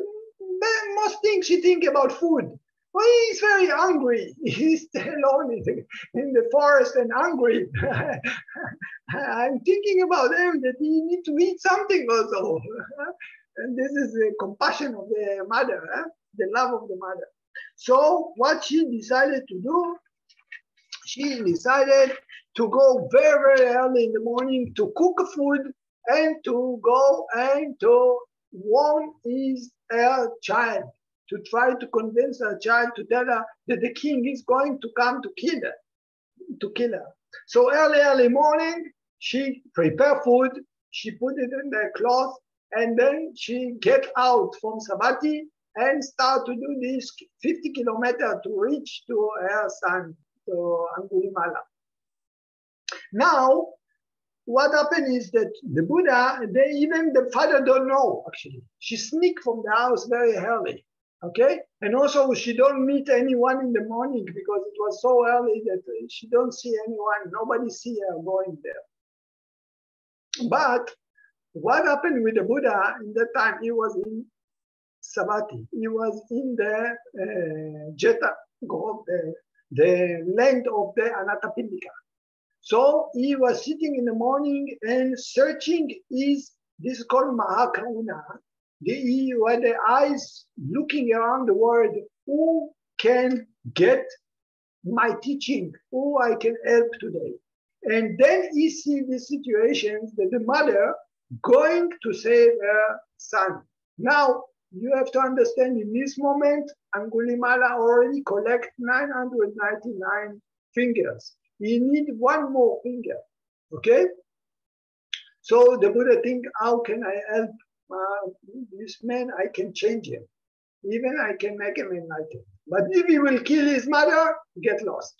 most things she think about food. Well, he's very hungry. He's alone in the forest and hungry. I'm thinking about him that he needs to eat something also. And this is the compassion of the mother, the love of the mother. So what she decided to do, she decided to go very, very early in the morning to cook food and to go and to warn her child, to try to convince her child to tell her that the king is going to come to kill her. So early morning, she prepared food, she put it in the cloth, and then she get out from Savatthi and start to do this 50 kilometers to reach to her son, to Angulimala. Now, what happened is that the Buddha, even the father don't know, actually. She sneak from the house very early, okay? And also she don't meet anyone in the morning because it was so early that she don't see anyone, nobody see her going there. But what happened with the Buddha in that time, he was in Savatthi. He was in the Jeta Grove, the land of the Anathapindika. So he was sitting in the morning and searching this is called Mahakaruna. He had the eyes looking around the world, who can get my teaching, who I can help today. And then he see the situations that the mother going to save her son. Now, you have to understand in this moment, Angulimala already collect 999 fingers. He need one more finger, okay? So the Buddha think, how can I help this man? I can change him. Even I can make him enlightened. But if he will kill his mother, get lost.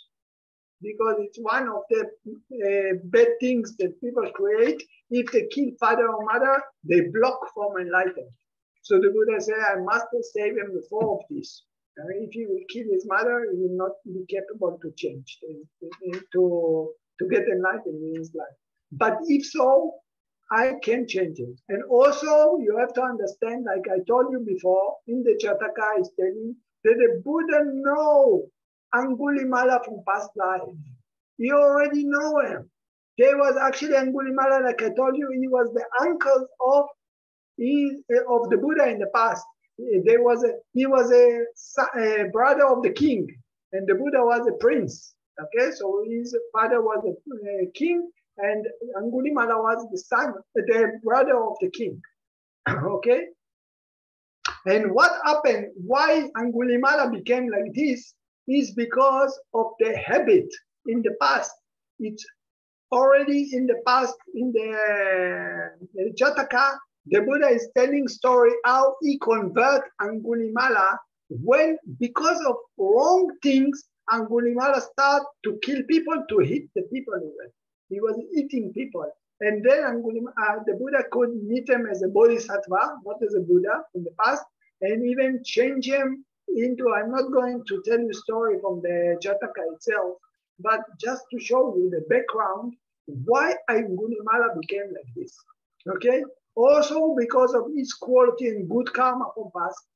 Because it's one of the bad things that people create. If they kill father or mother, they block from enlightenment. So the Buddha said, I must save him before of this. If he will kill his mother, he will not be capable to change, to get enlightened in his life. But if so, I can change it. And also, you have to understand, like I told you before, in the Jataka is telling that the Buddha know Angulimala from past life. He already know him. There was actually Angulimala, like I told you, he was the uncle of the Buddha in the past. He was a brother of the king, and the Buddha was a prince. Okay, so his father was a king, and Angulimala was the brother of the king. Okay, and what happened? Why Angulimala became like this is because of the habit in the past. It's already in the past, in the Jataka, the Buddha is telling story how he convert Angulimala when, because of wrong things, Angulimala start to kill people, to hit the people even. He was eating people. And then the Buddha could meet him as a bodhisattva, not as a Buddha in the past, and even change him into, I'm not going to tell you story from the Jataka itself, but just to show you the background, why Angulimala became like this. Okay? Also because of his quality and good karma from past,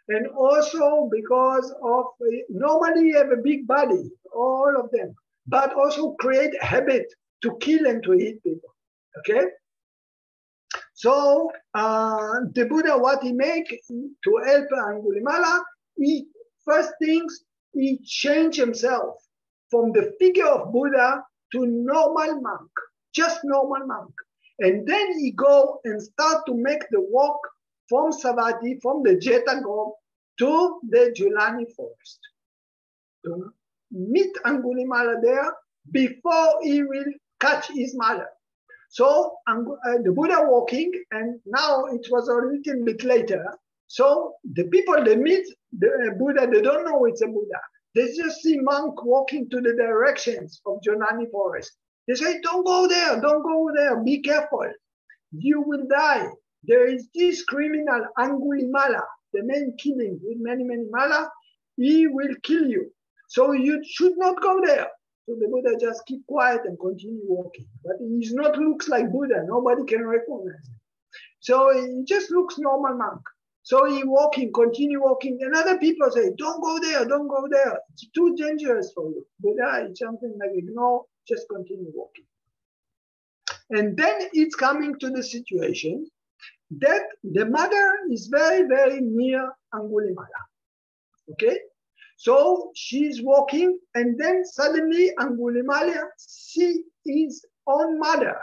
and also because of, normally you have a big body, all of them, but also create a habit to kill and to eat people. Okay? So the Buddha, what he make to help Angulimala, first things, he changed himself from the figure of Buddha to normal monk, just normal monk. And then he go and start to make the walk from Savatthi, from the Jeta Grove to the Julani forest. To meet Angulimala there before he will catch his mother. So the Buddha walking, and now it was a little bit later. So the people, they meet the Buddha, they don't know it's a Buddha. They just see monk walking to the directions of Julani forest. They say, don't go there, don't go there, be careful. You will die. There is this criminal, Angulimala, the man killing with many, many mala, he will kill you. So you should not go there. So the Buddha just keep quiet and continue walking. But he not looks like Buddha, nobody can recognize him. So he just looks normal monk. So he walking, continue walking, and other people say, don't go there, don't go there. It's too dangerous for you. Buddha is something like, ignore, just continue walking. And then it's coming to the situation that the mother is very, very near Angulimala. Okay? So she's walking, and then suddenly Angulimala sees his own mother.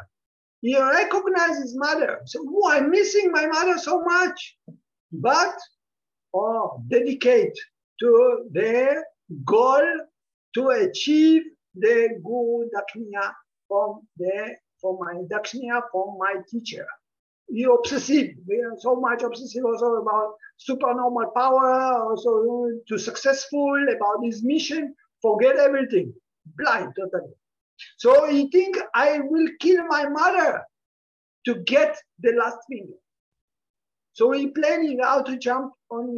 He recognizes his mother. So, oh, I'm missing my mother so much. But dedicate to their goal to achieve the Guru Dakshina from my teacher. He obsessive. We are so much obsessive also about supernormal power, also to successful, about his mission, forget everything, blind totally. So he think, I will kill my mother to get the last finger. So he planning how to jump on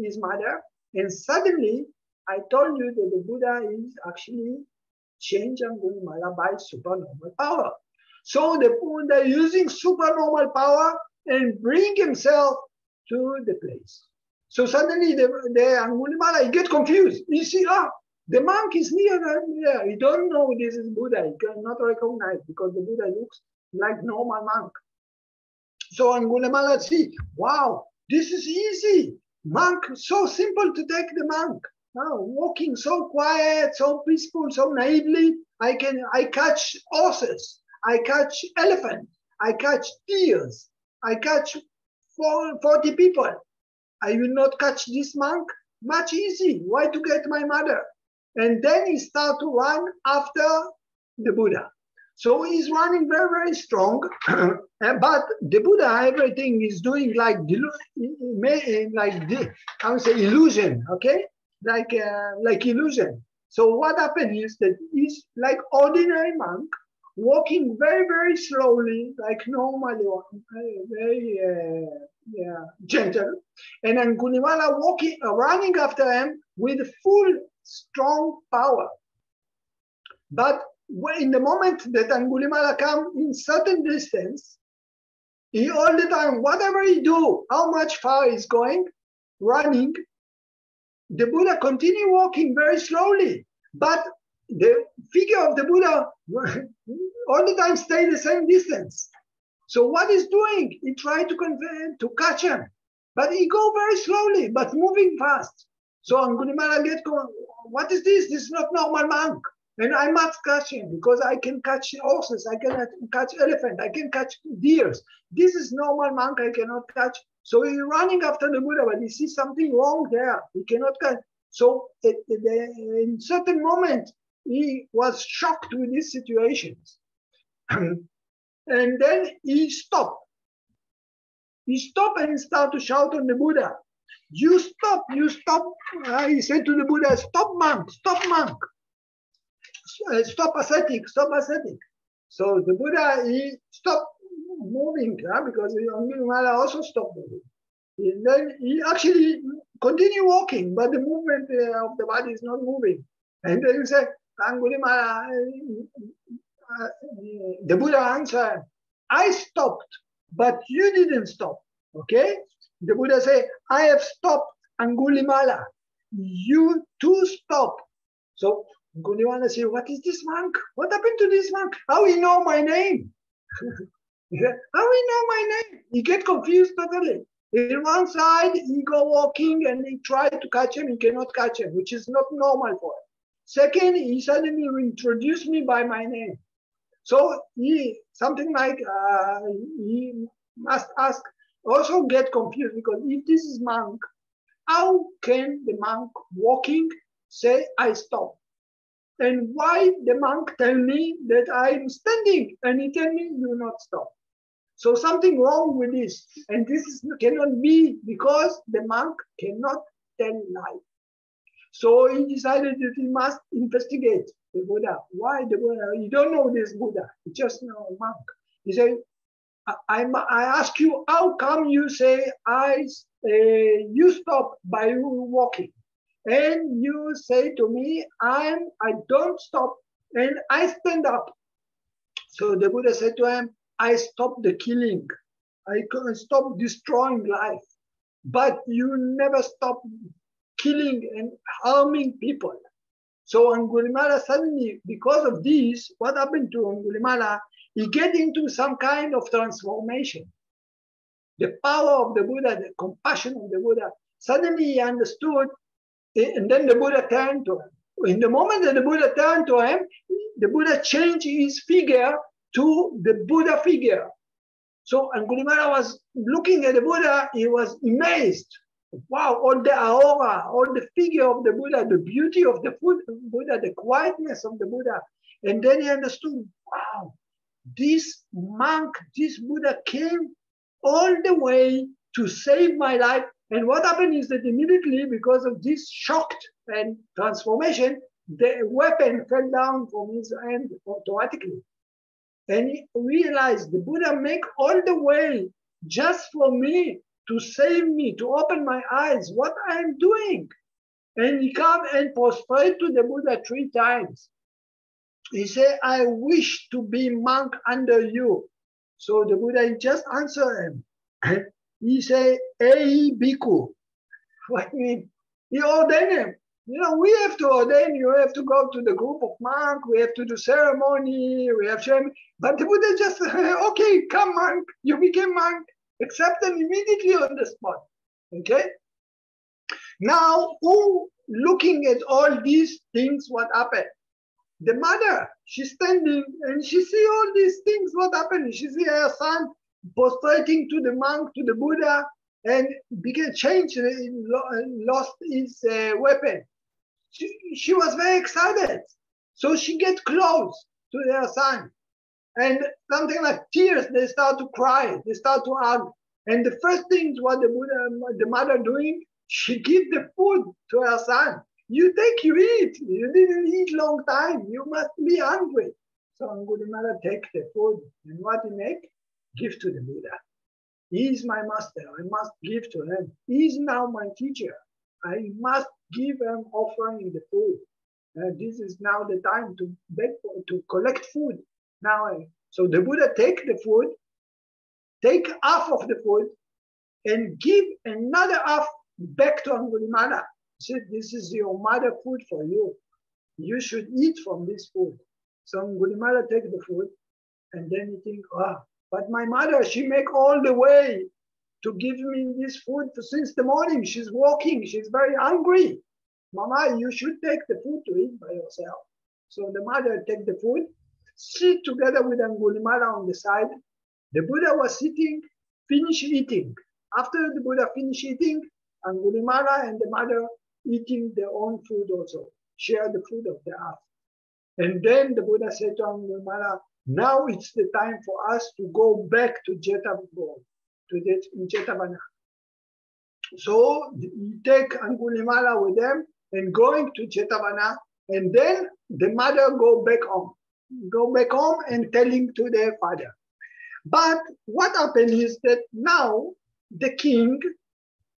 his mother, and suddenly I told you that the Buddha is actually changing Angulimala by supernormal power. So the Buddha using supernormal power and bring himself to the place. So suddenly the Angulimala, he get confused. You see, the monk is near there. He don't know this is Buddha. He cannot recognize because the Buddha looks like normal monk. So Angulimala see, wow, this is easy. Monk, so simple to take the monk. Walking so quiet, so peaceful, so naively. I catch horses. I catch elephants. I catch deers. I catch 40 people. I will not catch this monk. Much easy. Why to get my mother? And then he start to run after the Buddha. So he's running very, very strong. But the Buddha, everything is doing like illusion, okay? Like illusion. So what happened is that he's like ordinary monk, walking very, very slowly, like normally, very gentle. And Angulimala running after him with full, strong power. But in the moment that Angulimala comes in certain distance, he all the time, whatever he do, how much far he's going, running, the Buddha continued walking very slowly, but the figure of the Buddha all the time stayed the same distance. So what he's doing, he tried to catch him, but he go very slowly, but moving fast. So Angulimala get going, what is this? This is not normal monk. And I must catch him because I can catch horses, I cannot catch elephant, I can catch deers. This is normal monk, I cannot catch. So he's running after the Buddha, but he sees something wrong there. He cannot catch. So in certain moment, he was shocked with these situations. And then he stopped. He stopped and started to shout on the Buddha. You stop, you stop. He said to the Buddha, stop monk, stop monk. Stop ascetic, stop ascetic. So the Buddha, he stopped moving because Angulimala also stopped moving. And then he actually continued walking, but the movement of the body is not moving. And then he said, Angulimala, the Buddha answered, I stopped, but you didn't stop. Okay? The Buddha said, I have stopped Angulimala. You too stop. So Angulimala said, what is this monk? What happened to this monk? How he know my name? How he know my name? He get confused totally. In one side, he go walking and he try to catch him. He cannot catch him, which is not normal for him. Second, he suddenly introduced me by my name. So he, something like, he must ask, also get confused because if this is monk, how can the monk walking say, I stop? And why the monk tell me that I'm standing and he tell me you not stop? So something wrong with this. And this cannot be because the monk cannot tell lie. So he decided that he must investigate the Buddha. Why the Buddha? You don't know this Buddha. You just know a monk. He said, I ask you, how come you say you stop by walking? And you say to me, I don't stop and I stand up. So the Buddha said to him, I stop the killing. I can stop destroying life. But you never stop killing and harming people. So Angulimala suddenly, because of this, what happened to Angulimala? He get into some kind of transformation. The power of the Buddha, the compassion of the Buddha. Suddenly he understood, and then the Buddha turned to him. In the moment that the Buddha turned to him, the Buddha changed his figure to the Buddha figure. So Angulimala was looking at the Buddha, he was amazed. Wow, all the aura, all the figure of the Buddha, the beauty of the Buddha, the quietness of the Buddha. And then he understood, wow, this monk, this Buddha came all the way to save my life. And what happened is that immediately, because of this shock and transformation, the weapon fell down from his hand automatically. And he realized the Buddha make all the way just for me, to save me, to open my eyes, what I am doing. And he come and prostrate to the Buddha 3 times. He said, I wish to be monk under you. So the Buddha just answered him. He said, Ei bhikkhu. What do you mean? He ordained him. You know, we have to ordain, you have to go to the group of monks, we have to do ceremony, we have ceremony. But the Buddha just, okay, come monk, you became monk. Accept them immediately on the spot. Okay? Now, who looking at all these things, what happened? The mother, she's standing and she see all these things, what happened? She see her son prostrating to the monk, to the Buddha, and began change, lost his weapon. She was very excited. So she get close to her son. And something like tears, they start to cry, they start to hug. And the first thing what the mother doing, she give the food to her son. You take, you eat. You didn't eat long time. You must be hungry. So Angulimala take the food. And what he make? Give to the Buddha. He is my master. I must give to him. He is now my teacher. I must give him offering the food. This is now the time to collect food. Now, so the Buddha take the food, take half of the food, and give another half back to Angulimala. He said, this is your mother food for you. You should eat from this food. So Angulimala take the food, and then he think, but my mother, she make all the way to give me this food since the morning. She's walking, she's very hungry. Mama, you should take the food to eat by yourself. So the mother take the food, sit together with Angulimala on the side. The Buddha was sitting, finish eating. After the Buddha finished eating, Angulimala and the mother eating their own food also, share the food of the earth. And then the Buddha said to Angulimala, now it's the time for us to go back to Jetavana. So you take Angulimala with them and going to Jetavana, and then the mother go back home and telling to their father. But what happened is that now the king,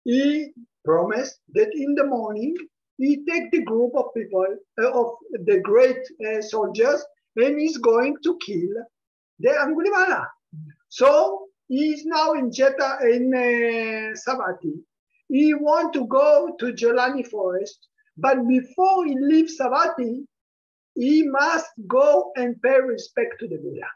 he promised that in the morning he take the group of people, of the great soldiers, and he's going to kill the Angulimala. So he's now in Savatthi. He want to go to Jolani forest, but before he leaves Savatthi, he must go and pay respect to the Buddha.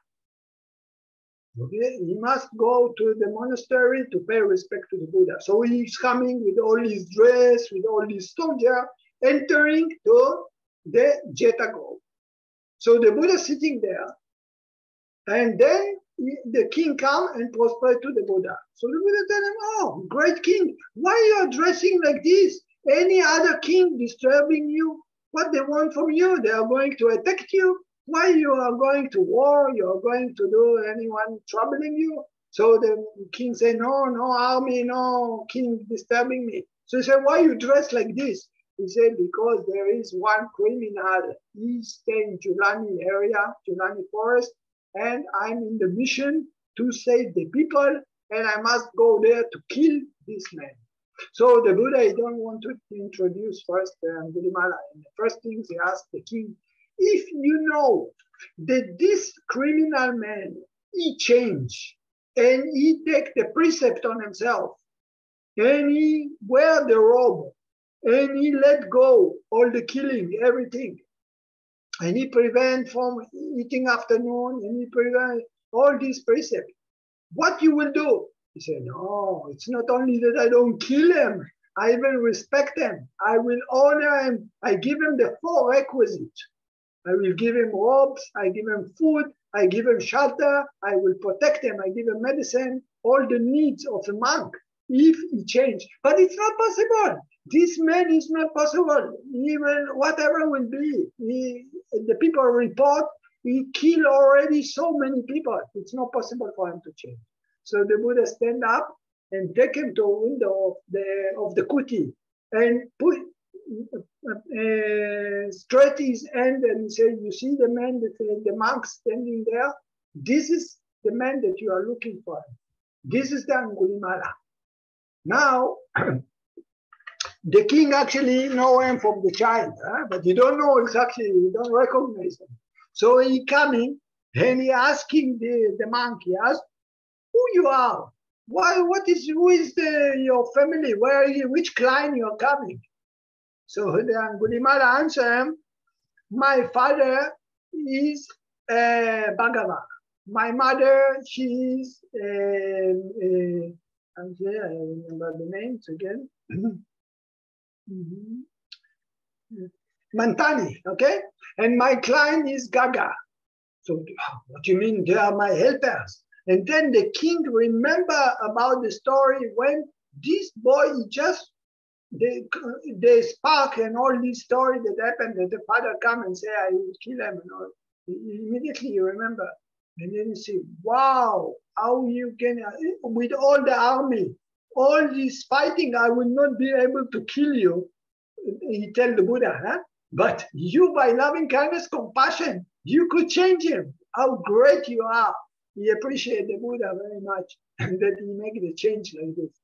Okay, he must go to the monastery to pay respect to the Buddha. So he's coming with all his dress, with all his soldier, entering to the Jeta Grove. So the Buddha sitting there, and then the king come and prostrate to the Buddha. So the Buddha tell him, oh, great king, why are you dressing like this? Any other king disturbing you? What they want from you? They are going to attack you. Why you are going to war? You are going to do anyone troubling you? So the king said, no army, no king disturbing me. So he said, why you dress like this? He said, because there is one criminal. He stay in Julani area, Julani forest, and I'm in the mission to save the people, and I must go there to kill this man. So the Buddha, he don't want to introduce first Angulimala. And the first things he asked the king, if you know that this criminal man, he change, and he take the precept on himself, and he wear the robe, and he let go all the killing, everything, and he prevent from eating afternoon, and he prevent all these precepts, what you will do? He said, no, it's not only that I don't kill him, I even respect him. I will honor him. I give him the 4 requisites. I will give him robes, I give him food, I give him shelter, I will protect him, I give him medicine, all the needs of a monk, if he change. But it's not possible. This man is not possible. Even whatever will be, the people report, he killed already so many people. It's not possible for him to change. So the Buddha stand up and take him to a window of the kuti and put straight his hand and say, you see the man, the monk standing there? This is the man that you are looking for. This is the Angulimala. Now, the king actually know him from the child, but you don't know exactly, you don't recognize him. So he coming and he asking the monk, he asked, who you are? Who is your family? Where are you? Which clan you are coming? So the Angulimala answer him, my father is Bhagava. My mother, she is, I remember the names again. Mantani, okay? And my clan is Gaga. So what do you mean they are my helpers? And then the king remember about the story when this boy just, they spark and all this story that happened, that the father come and say, I will kill him and all. Immediately you remember. And then you see, wow, how you can, with all the army, all this fighting, I will not be able to kill you. He tell the Buddha, but you, by loving kindness, compassion, you could change him. How great you are. He appreciated the Buddha very much, and that he make the change like this.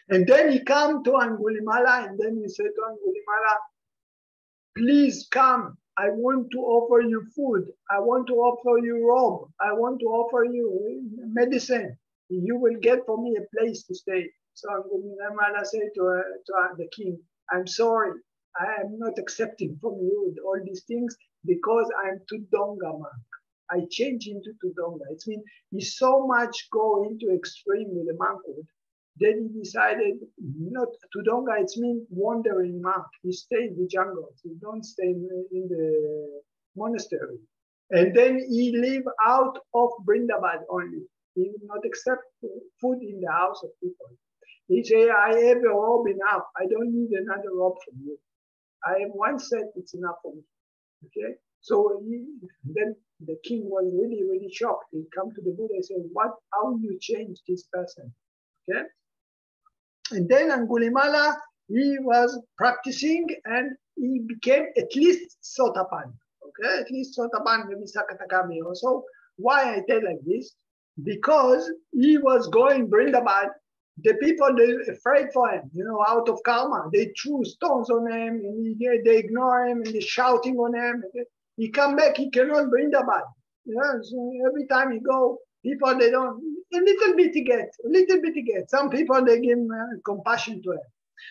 And then he come to Angulimala, and then he said to Angulimala, please come. I want to offer you food. I want to offer you robe. I want to offer you medicine. You will get for me a place to stay. So Angulimala said to the king, I'm sorry, I am not accepting from you all these things because I'm Tudonga monk. I change into Tudonga. It means he so much go into extreme with the monkhood. Then he decided not Tudonga, it means wandering monk. He stayed in the jungle. He don't stay in the monastery. And then he live out of Brindabad only. He will not accept food in the house of people. He say, I have a robe enough. I don't need another robe from you. I have one set, it's enough for me. Okay? So then the king was really, really shocked. He come to the Buddha and said, how you change this person? Okay? And then Angulimala, he was practicing and he became at least Sotapan. Okay, at least Sotapan, maybe Sakatakami also. Why I tell like this? Because he was going Brindabad. The people, they're afraid for him, out of karma. They threw stones on him, and they ignore him, and they're shouting on him. He come back, he cannot Brindabad. So every time he go, people, they don't, a little bit he gets. Some people, they give compassion to him.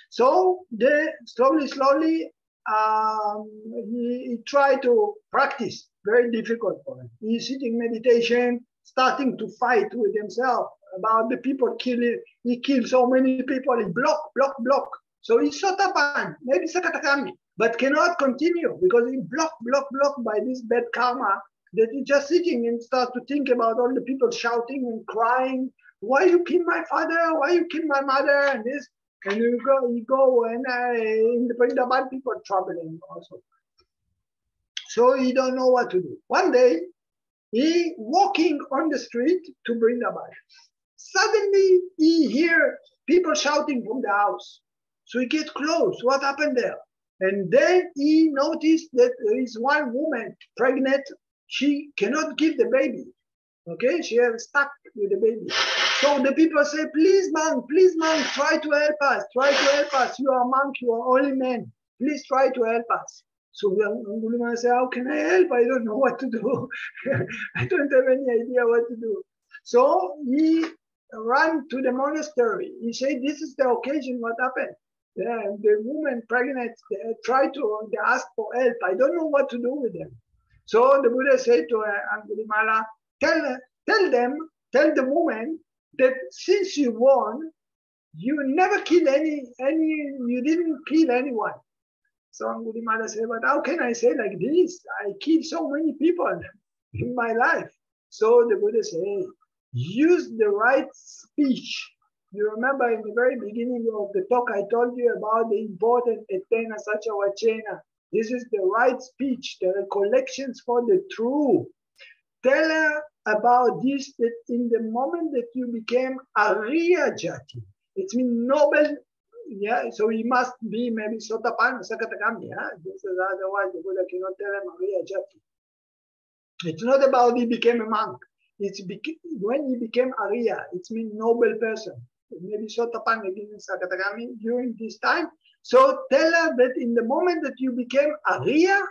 So they slowly, he tried to practice. Very difficult for him. He's sitting meditation, starting to fight with himself about the people killing. He killed so many people. He block. So he's Sotapan, maybe Sakatakami, but cannot continue because he block by this bad karma that he's just sitting and start to think about all the people shouting and crying. Why you kill my father? Why you kill my mother? And this. And you go and in the Brindabad people trouble him also. So he don't know what to do. One day, he walking on the street to Brindabad. Suddenly, he hear people shouting from the house. So he get close. What happened there? And then he noticed that there is one woman pregnant. She cannot give the baby. Okay, she has stuck with the baby. So the people say, please monk, try to help us. You are a monk, you are only man. Please try to help us. So Angulimala said, how can I help? I don't know what to do. I don't have any idea what to do. So he ran to the monastery. He said, this is the occasion, what happened? The woman pregnant tried to ask for help. I don't know what to do with them. So the Buddha said to Angulimala, tell the woman that since you won, you never killed you didn't kill anyone. So Angulimala said, but how can I say like this? I killed so many people in my life. So the Buddha said, hey, use the right speech. You remember in the very beginning of the talk, I told you about the important etena sacha vachena. This is the right speech, the recollections for the true. Tell her about this, that in the moment that you became Ariya Jati, it means noble, so he must be maybe Sotapan, Sakatakami, This is otherwise the Buddha cannot tell him Ariya Jati. It's not about he became a monk. It's when he became Ariya, it means noble person. Maybe Sotapan, maybe Sakatakami during this time. So tell her that in the moment that you became Ariya,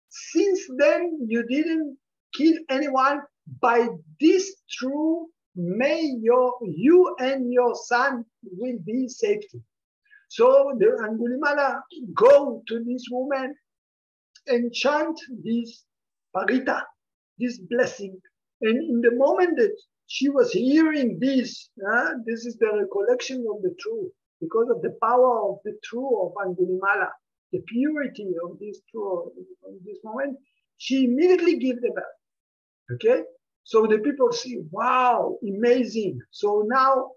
since then you didn't kill anyone. By this true, may you and your son will be safety. So the Angulimala go to this woman and chant this parita, this blessing. And in the moment that she was hearing this, this is the recollection of the truth, because of the power of the truth of Angulimala, the purity of this truth in this moment, she immediately gave the birth. Okay? So the people see, wow, amazing. So now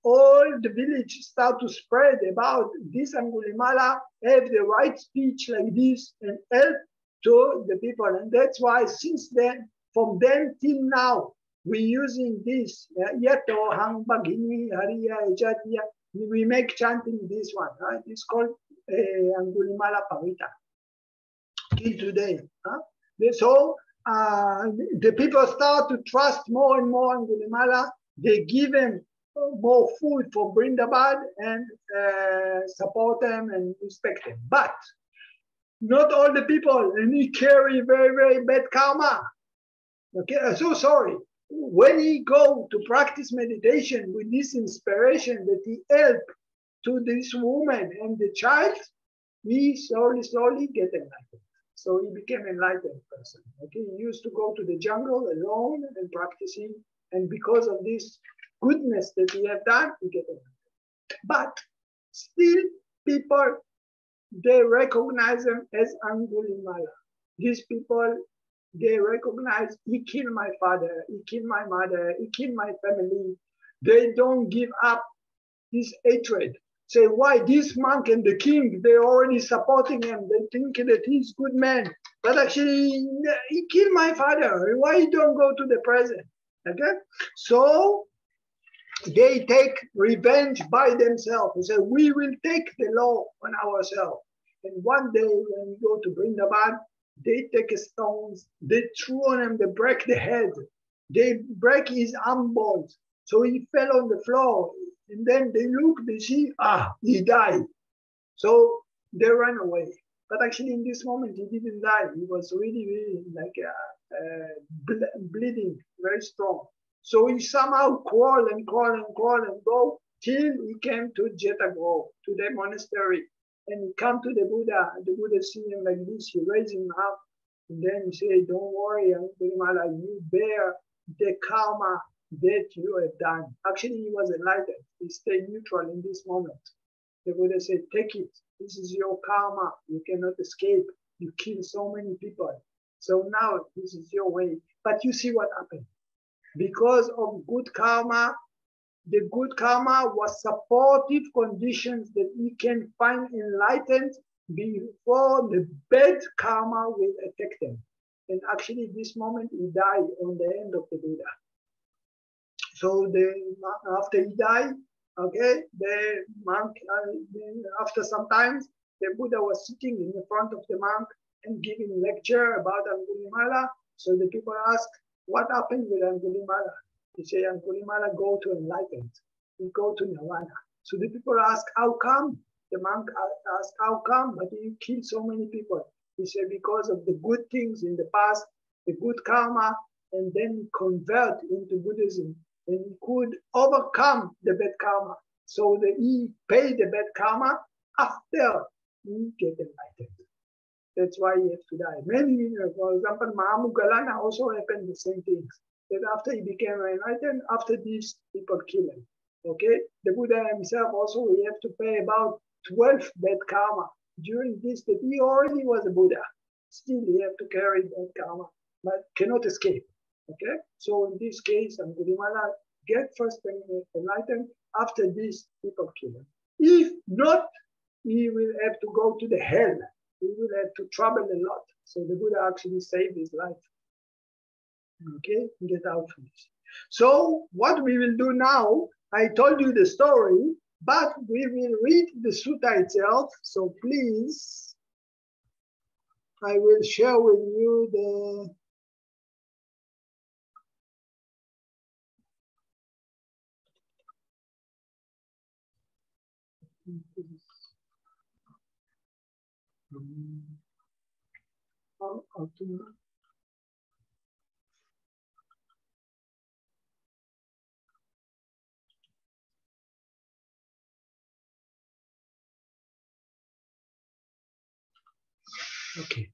all the village start to spread about this Angulimala have the right speech like this and help to the people. And that's why since then, from then till now, we're using this. Yato hang bagini hariya ejatiya. We make chanting this one. Right? It's called Angulimala Parita. Till today. So the people start to trust more and more Angulimala. They give him more food for Brindabad and support them and respect them. But not all the people, and he carry very, very bad karma. Okay, so sorry. when he go to practice meditation with this inspiration that he helped to this woman and the child, he slowly get enlightened. So he became an enlightened person. Okay, he used to go to the jungle alone and practicing, and because of this goodness that he had done, he get enlightened. But still, people, they recognize him as Angulimala. These people, they recognize he killed my father, he killed my mother, he killed my family. They don't give up his hatred. Say, why this monk and the king, they're already supporting him. They think that he's a good man. But actually, he killed my father. Why you don't go to the present? Okay? So they take revenge by themselves. They say, we will take the law on ourselves. And one day when we go to Brindavan, they take stones, they throw on him, they break the head, they break his arm bones. So he fell on the floor. And then they look, they see, he died. So they ran away. But actually in this moment, he didn't die. He was really like bleeding, very strong. So he somehow crawl and go till he came to Jetagro, to the monastery. And he come to the Buddha, and the Buddha see him like this, he raised him up, and then he said, don't worry, Angulimala, you bear the karma that you have done. Actually, he was enlightened. He stayed neutral in this moment. The Buddha said, take it. This is your karma. You cannot escape. You kill so many people. So now this is your way. But you see what happened. Because of good karma, the good karma was supportive conditions that we can find enlightened before the bad karma will attack them. And actually, this moment he died on the end of the Buddha. So after he died, okay, the monk, after some time, the Buddha was sitting in the front of the monk and giving lecture about Angulimala. So the people ask, what happened with Angulimala? He say, Angulimala go to enlightenment. He go to nirvana. So the people ask, how come? The monk asked, how come? But you killed so many people. He said, because of the good things in the past, the good karma, and then convert into Buddhism. And he could overcome the bad karma. So that he paid the bad karma after he get enlightened. That's why he has to die. Many, for example, Mahamoggallana also happened the same things. That after he became enlightened, after this, people kill him. Okay? The Buddha himself also, he have to pay about 12 bad karma. During this, that he already was a Buddha. Still, he have to carry bad karma, but cannot escape. Okay? So in this case, Angulimala get first enlightened. After this, people kill him. If not, he will have to go to the hell. He will have to travel a lot. So the Buddha actually saved his life. Okay, get out from this. So what we will do now, I told you the story, but we will read the sutta itself. So please, I will share with you the okay.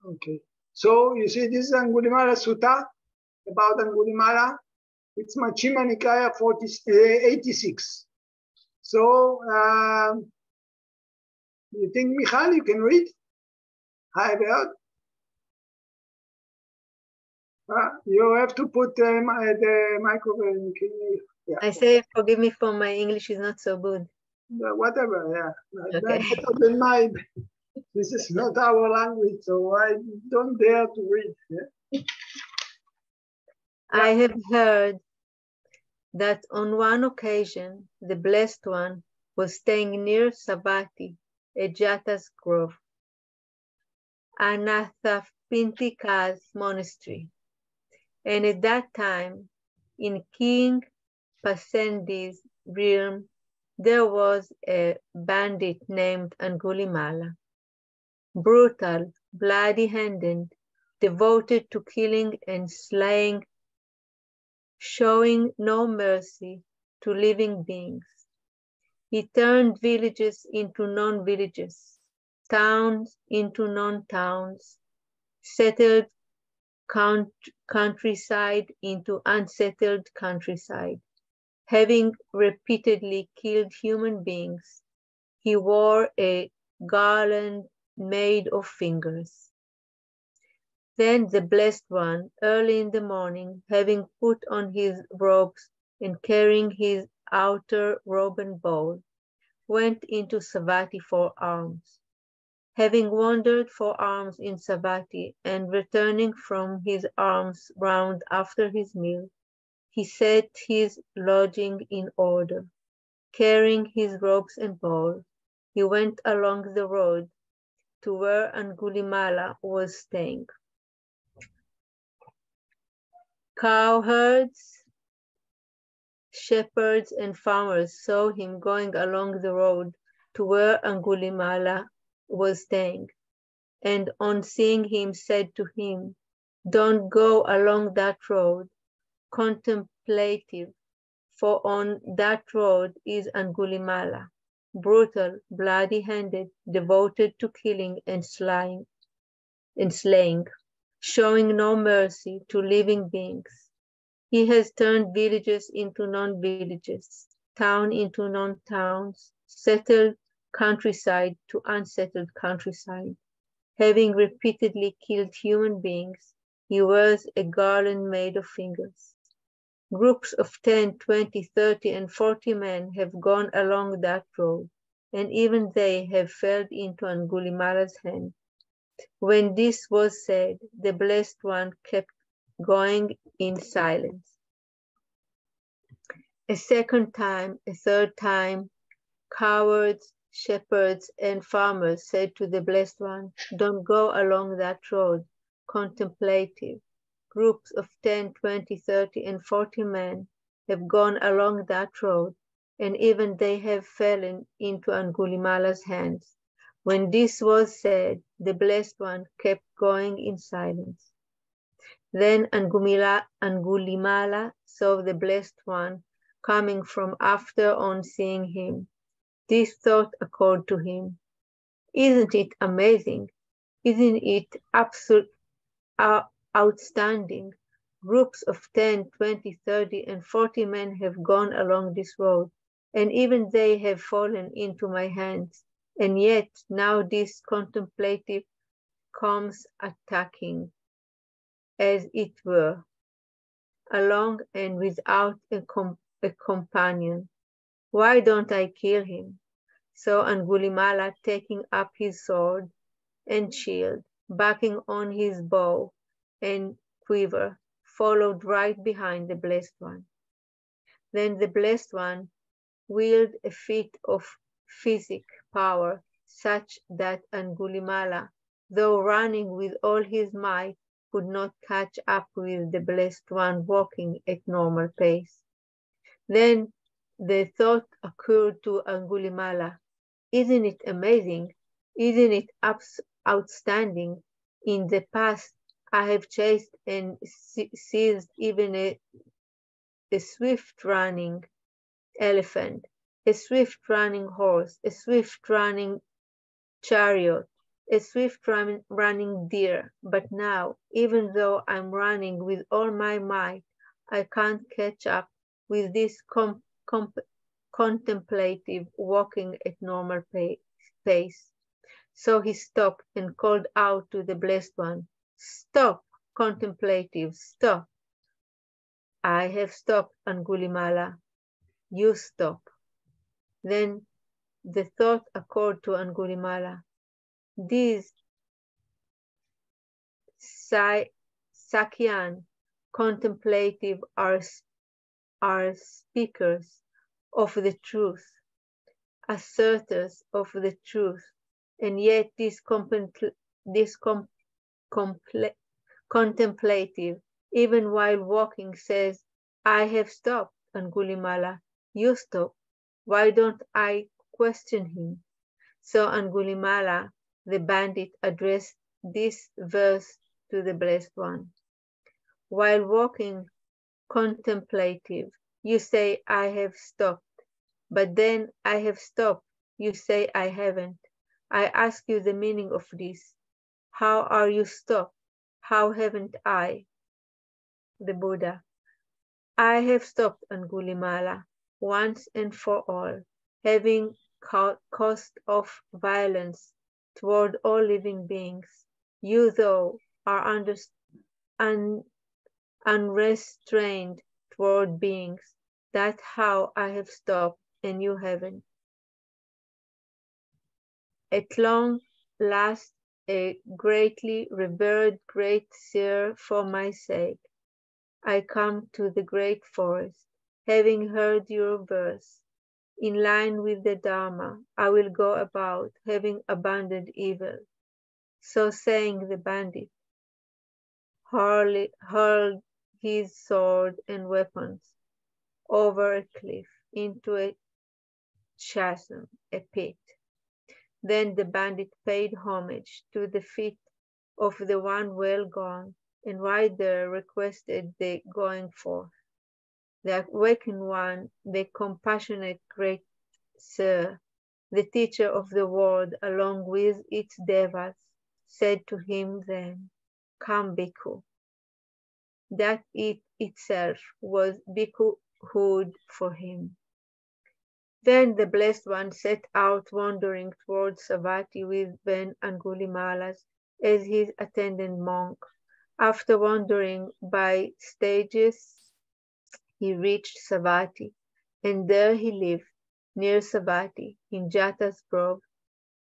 Okay. So you see, this is Angulimala Sutta about Angulimala. It's Majjhima Nikaya 86. So you think, Michal, you can read? Hi, Beat. You have to put the microphone. Yeah. I say, forgive me for my English is not so good. Whatever, yeah. Okay. Better than mine. This is not our language, so I don't dare to read. Yeah? I have heard that on one occasion, the Blessed One was staying near Savatthi, a Jata's grove, Anathapindika's monastery. And at that time, in King Pasendi's realm, there was a bandit named Angulimala, brutal, bloody-handed, devoted to killing and slaying, showing no mercy to living beings. He turned villages into non-villages, towns into non-towns, settled countryside into unsettled countryside. Having repeatedly killed human beings, he wore a garland made of fingers. Then the Blessed One, early in the morning, having put on his robes and carrying his outer robe and bowl, went into Savatthi for alms. Having wandered for alms in Savatthi and returning from his alms round after his meal, he set his lodging in order. Carrying his robes and bowl, he went along the road to where Angulimala was staying. Cowherds, shepherds, and farmers saw him going along the road to where Angulimala was staying, and on seeing him said to him, "Don't go along that road, contemplative, for on that road is Angulimala, brutal, bloody-handed, devoted to killing and slaying, showing no mercy to living beings. He has turned villages into non-villages, town into non-towns, settled countryside to unsettled countryside. Having repeatedly killed human beings, he wears a garland made of fingers. Groups of 10, 20, 30, and 40 men have gone along that road, and even they have fell into Angulimala's hand. When this was said, the Blessed One kept going in silence. A second time, a third time, cowards, shepherds, and farmers said to the Blessed One, "Don't go along that road, contemplative." Groups of 10, 20, 30, and 40 men have gone along that road, and even they have fallen into Angulimala's hands. When this was said, the Blessed One kept going in silence. Then Angulimala saw the Blessed One coming from after on seeing him. This thought occurred to him. Isn't it amazing? Isn't it outstanding? Groups of 10, 20, 30, and 40 men have gone along this road, and even they have fallen into my hands. And yet now this contemplative comes attacking, as it were, along and without a companion. Why don't I kill him? So Angulimala, taking up his sword and shield, backing on his bow and quiver, followed right behind the Blessed One. Then the Blessed One wielded a feat of physic power such that Angulimala, though running with all his might, could not catch up with the Blessed One walking at normal pace. Then the thought occurred to Angulimala, isn't it amazing? Isn't it outstanding? In the past, I have chased and seized even a swift-running elephant, a swift-running horse, a swift-running chariot, a swift-running deer. But now, even though I'm running with all my might, I can't catch up with this contemplative walking at normal pace. So he stopped and called out to the Blessed One, "Stop, contemplative, stop." "I have stopped, Angulimala. You stop." Then the thought occurred to Angulimala, these Sakyan contemplative are speakers of the truth, asserters of the truth, and yet this contemplative, even while walking, says, "I have stopped, Angulimala, you stop. Why don't I question him?" So Angulimala, the bandit, addressed this verse to the Blessed One. While walking contemplative, you say, I have stopped. But then I have stopped. You say, I haven't. I ask you the meaning of this. How are you stopped? How haven't I? The Buddha. I have stopped, Angulimala, once and for all, having caused of violence toward all living beings. You, though, are unrestrained toward beings. That's how I have stopped, and you haven't. At long last, a greatly revered great seer for my sake, I come to the great forest, having heard your verse. In line with the Dharma, I will go about, having abandoned evil. So saying, the bandit hurled his sword and weapons over a cliff into a chasm, a pit. Then the bandit paid homage to the feet of the one well gone, and right there requested the going forth. The awakened one, the compassionate great Sir, the teacher of the world along with its devas, said to him then, Come, Bhikkhu. That it itself was bhikkhuhood for him. Then the Blessed One set out wandering towards Savatthi with Ben Angulimalas as his attendant monk. After wandering by stages, he reached Savatthi, and there he lived, near Savatthi, in Jata's grove,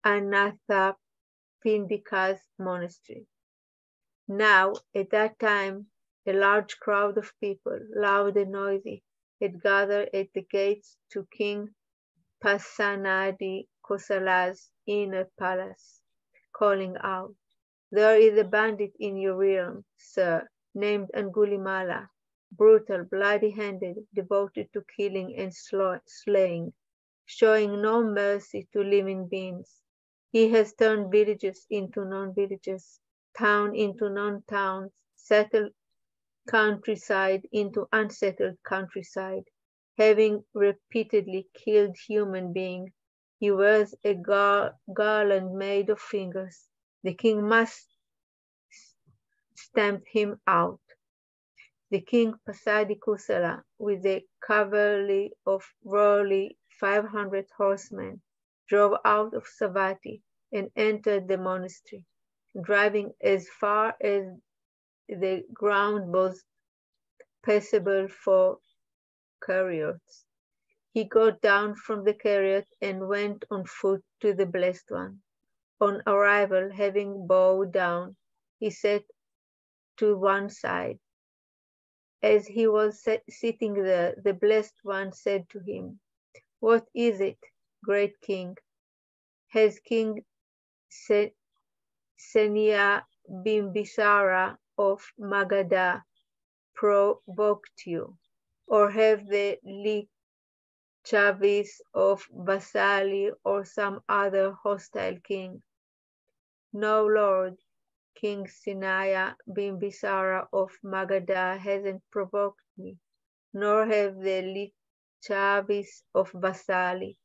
Anathapindika's monastery. Now, at that time, a large crowd of people, loud and noisy, had gathered at the gates to King Pasenadi Kosala's inner palace, calling out, There is a bandit in your realm, sir, named Angulimala, brutal, bloody-handed, devoted to killing and slaying, showing no mercy to living beings. He has turned villages into non-villages, town into non-towns, settled countryside into unsettled countryside. Having repeatedly killed human beings, he wears a garland made of fingers. The king must stamp him out. The king Pasadi Kusala, with a cavalry of roughly 500 horsemen, drove out of Savatthi and entered the monastery, driving as far as the ground was passable for chariots. He got down from the chariot and went on foot to the Blessed One. On arrival, having bowed down, he sat to one side. As he was sitting there, the Blessed One said to him, What is it, great king? Has King Senia Bimbisara of Magadha provoked you? Or have the Lichavis of Vasali or some other hostile king? No, Lord, King Sinaya Bimbisara of Magadha hasn't provoked me, nor have the Lichavis of Vasali,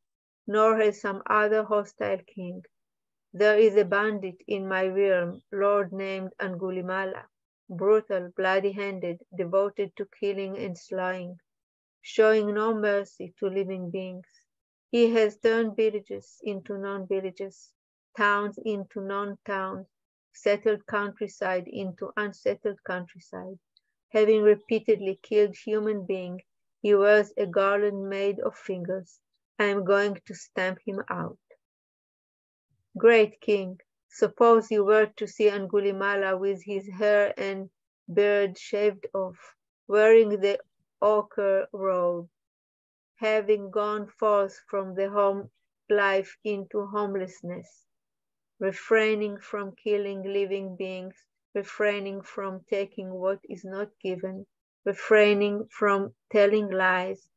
nor has some other hostile king. There is a bandit in my realm, Lord named Angulimala, brutal, bloody-handed, devoted to killing and slaying, showing no mercy to living beings. He has turned villages into non-villages, towns into non-towns, settled countryside into unsettled countryside. Having repeatedly killed human beings, he wears a garland made of fingers. I am going to stamp him out. Great king, suppose you were to see Angulimala with his hair and beard shaved off, wearing the ochre robe, having gone forth from the home life into homelessness, refraining from killing living beings, refraining from taking what is not given, refraining from telling lies,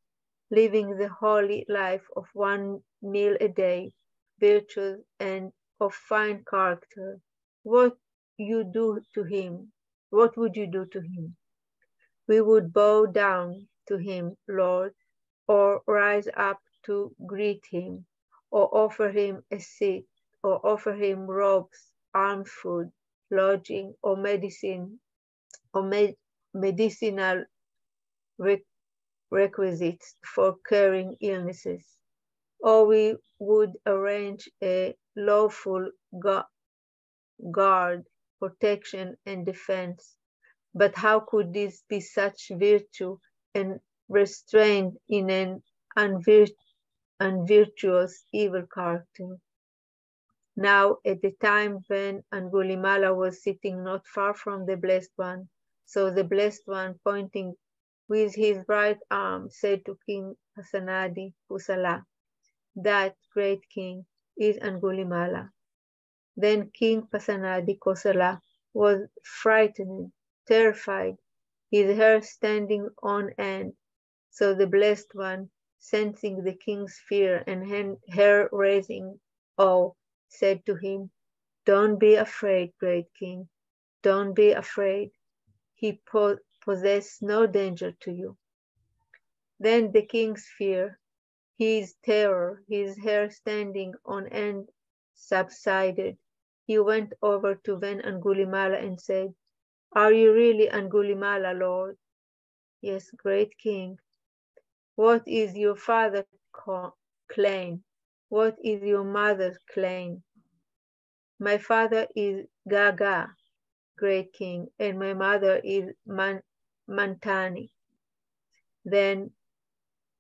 living the holy life of 1 meal a day, virtues and of fine character. What you do to him? What would you do to him? We would bow down to him, Lord, or rise up to greet him, or offer him a seat, or offer him robes, armed food, lodging, or medicine, or medicinal requisites for curing illnesses. Or we would arrange a lawful guard, protection, and defense. But how could this be such virtue and restrained in an unvirtuous evil character? Now, at the time when Angulimala was sitting not far from the Blessed One, so the Blessed One, pointing with his right arm, said to King Pasenadi Kusala, "That great king is Angulimala." Then King Pasenadi Kusala was frightened, terrified, his hair standing on end. So the Blessed One, sensing the king's fear and hair-raising awe, said to him, "Don't be afraid, great king. Don't be afraid. He possesses no danger to you." Then the king's fear, his terror, his hair standing on end, subsided. He went over to Ven Angulimala and said, "Are you really Angulimala, Lord?" "Yes, great king." "What is your father's claim? What is your mother's claim?" "My father is Gaga, great king, and my mother is Mantani." "Then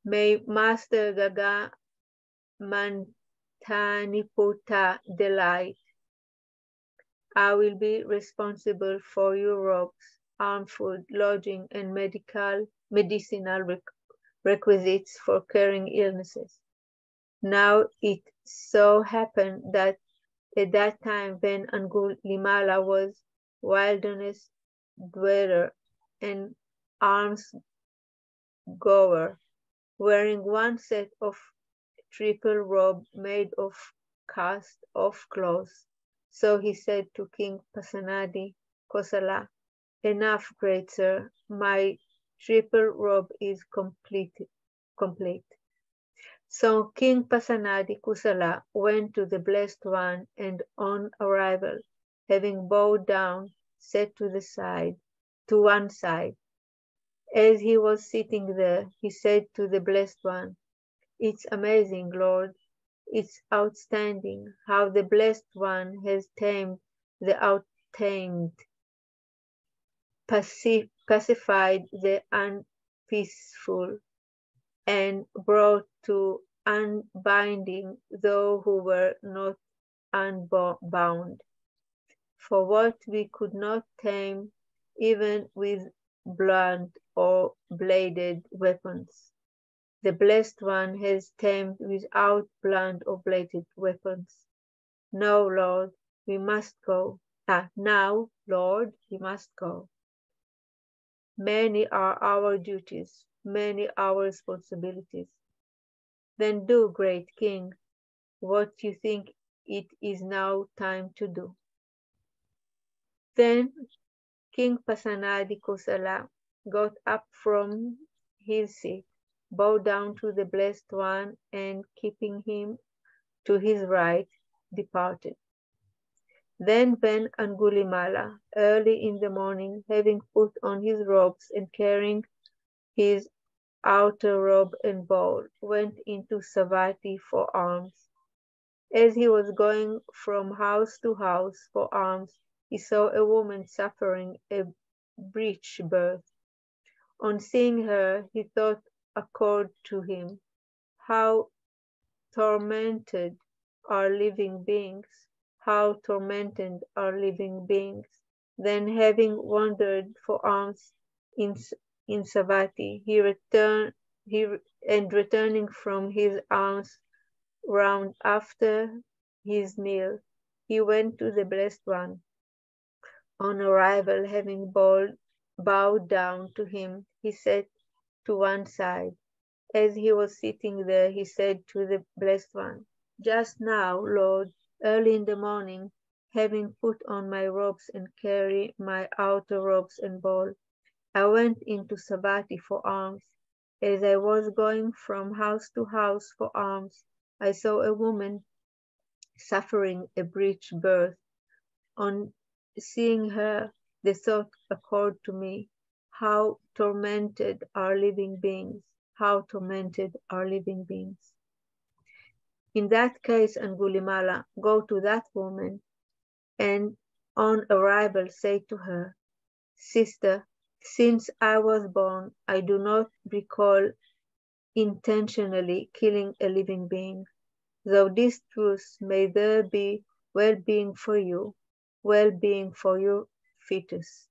may Master Gaga Mantani Puta delight. I will be responsible for your robes, armed food, lodging, and medicinal requisites for curing illnesses." Now it so happened that at that time when Angulimala was wilderness dweller and alms goer, wearing one set of triple robe made of cast-off cloth. So he said to King Pasenadi Kosala, "Enough, great sir, my triple robe is complete." So King Pasenadi Kusala went to the Blessed One, and on arrival, having bowed down, sat to one side. As he was sitting there, he said to the Blessed One, "It's amazing, Lord. It's outstanding how the Blessed One has tamed the untamed, pacified the unpeaceful, and brought to unbinding those who were not unbound. For what we could not tame even with blunt or bladed weapons, the Blessed One has tamed without blunt or bladed weapons. Now, Lord, we must go. Now, Lord, we must go. Many are our duties, many our responsibilities. Then do, great king, what you think it is now time to do." Then King Pasenadi Kosala got up from his seat, bowed down to the Blessed One, and keeping him to his right, departed. Then Ven Angulimala, early in the morning, having put on his robes and carrying his outer robe and bowl, went into Savatthi for alms. As he was going from house to house for alms, he saw a woman suffering a breech birth. On seeing her, he thought accord to him, "How tormented are living beings! How tormented are living beings!" Then, having wandered for alms in Savatthi, returning from his alms round after his meal, he went to the Blessed One. On arrival, having bowed down to him, he sat to one side. As he was sitting there, he said to the Blessed One, "Just now, Lord, early in the morning, having put on my robes and carry my outer robes and bowl, I went into Savatthi for alms. As I was going from house to house for alms, I saw a woman suffering a breech birth. On seeing her, the thought occurred to me, how tormented are living beings, how tormented are living beings. In that case, Angulimala, go to that woman and on arrival say to her, Sister, since I was born, I do not recall intentionally killing a living being. Though this truth may there be well-being for you, well-being for your fetus.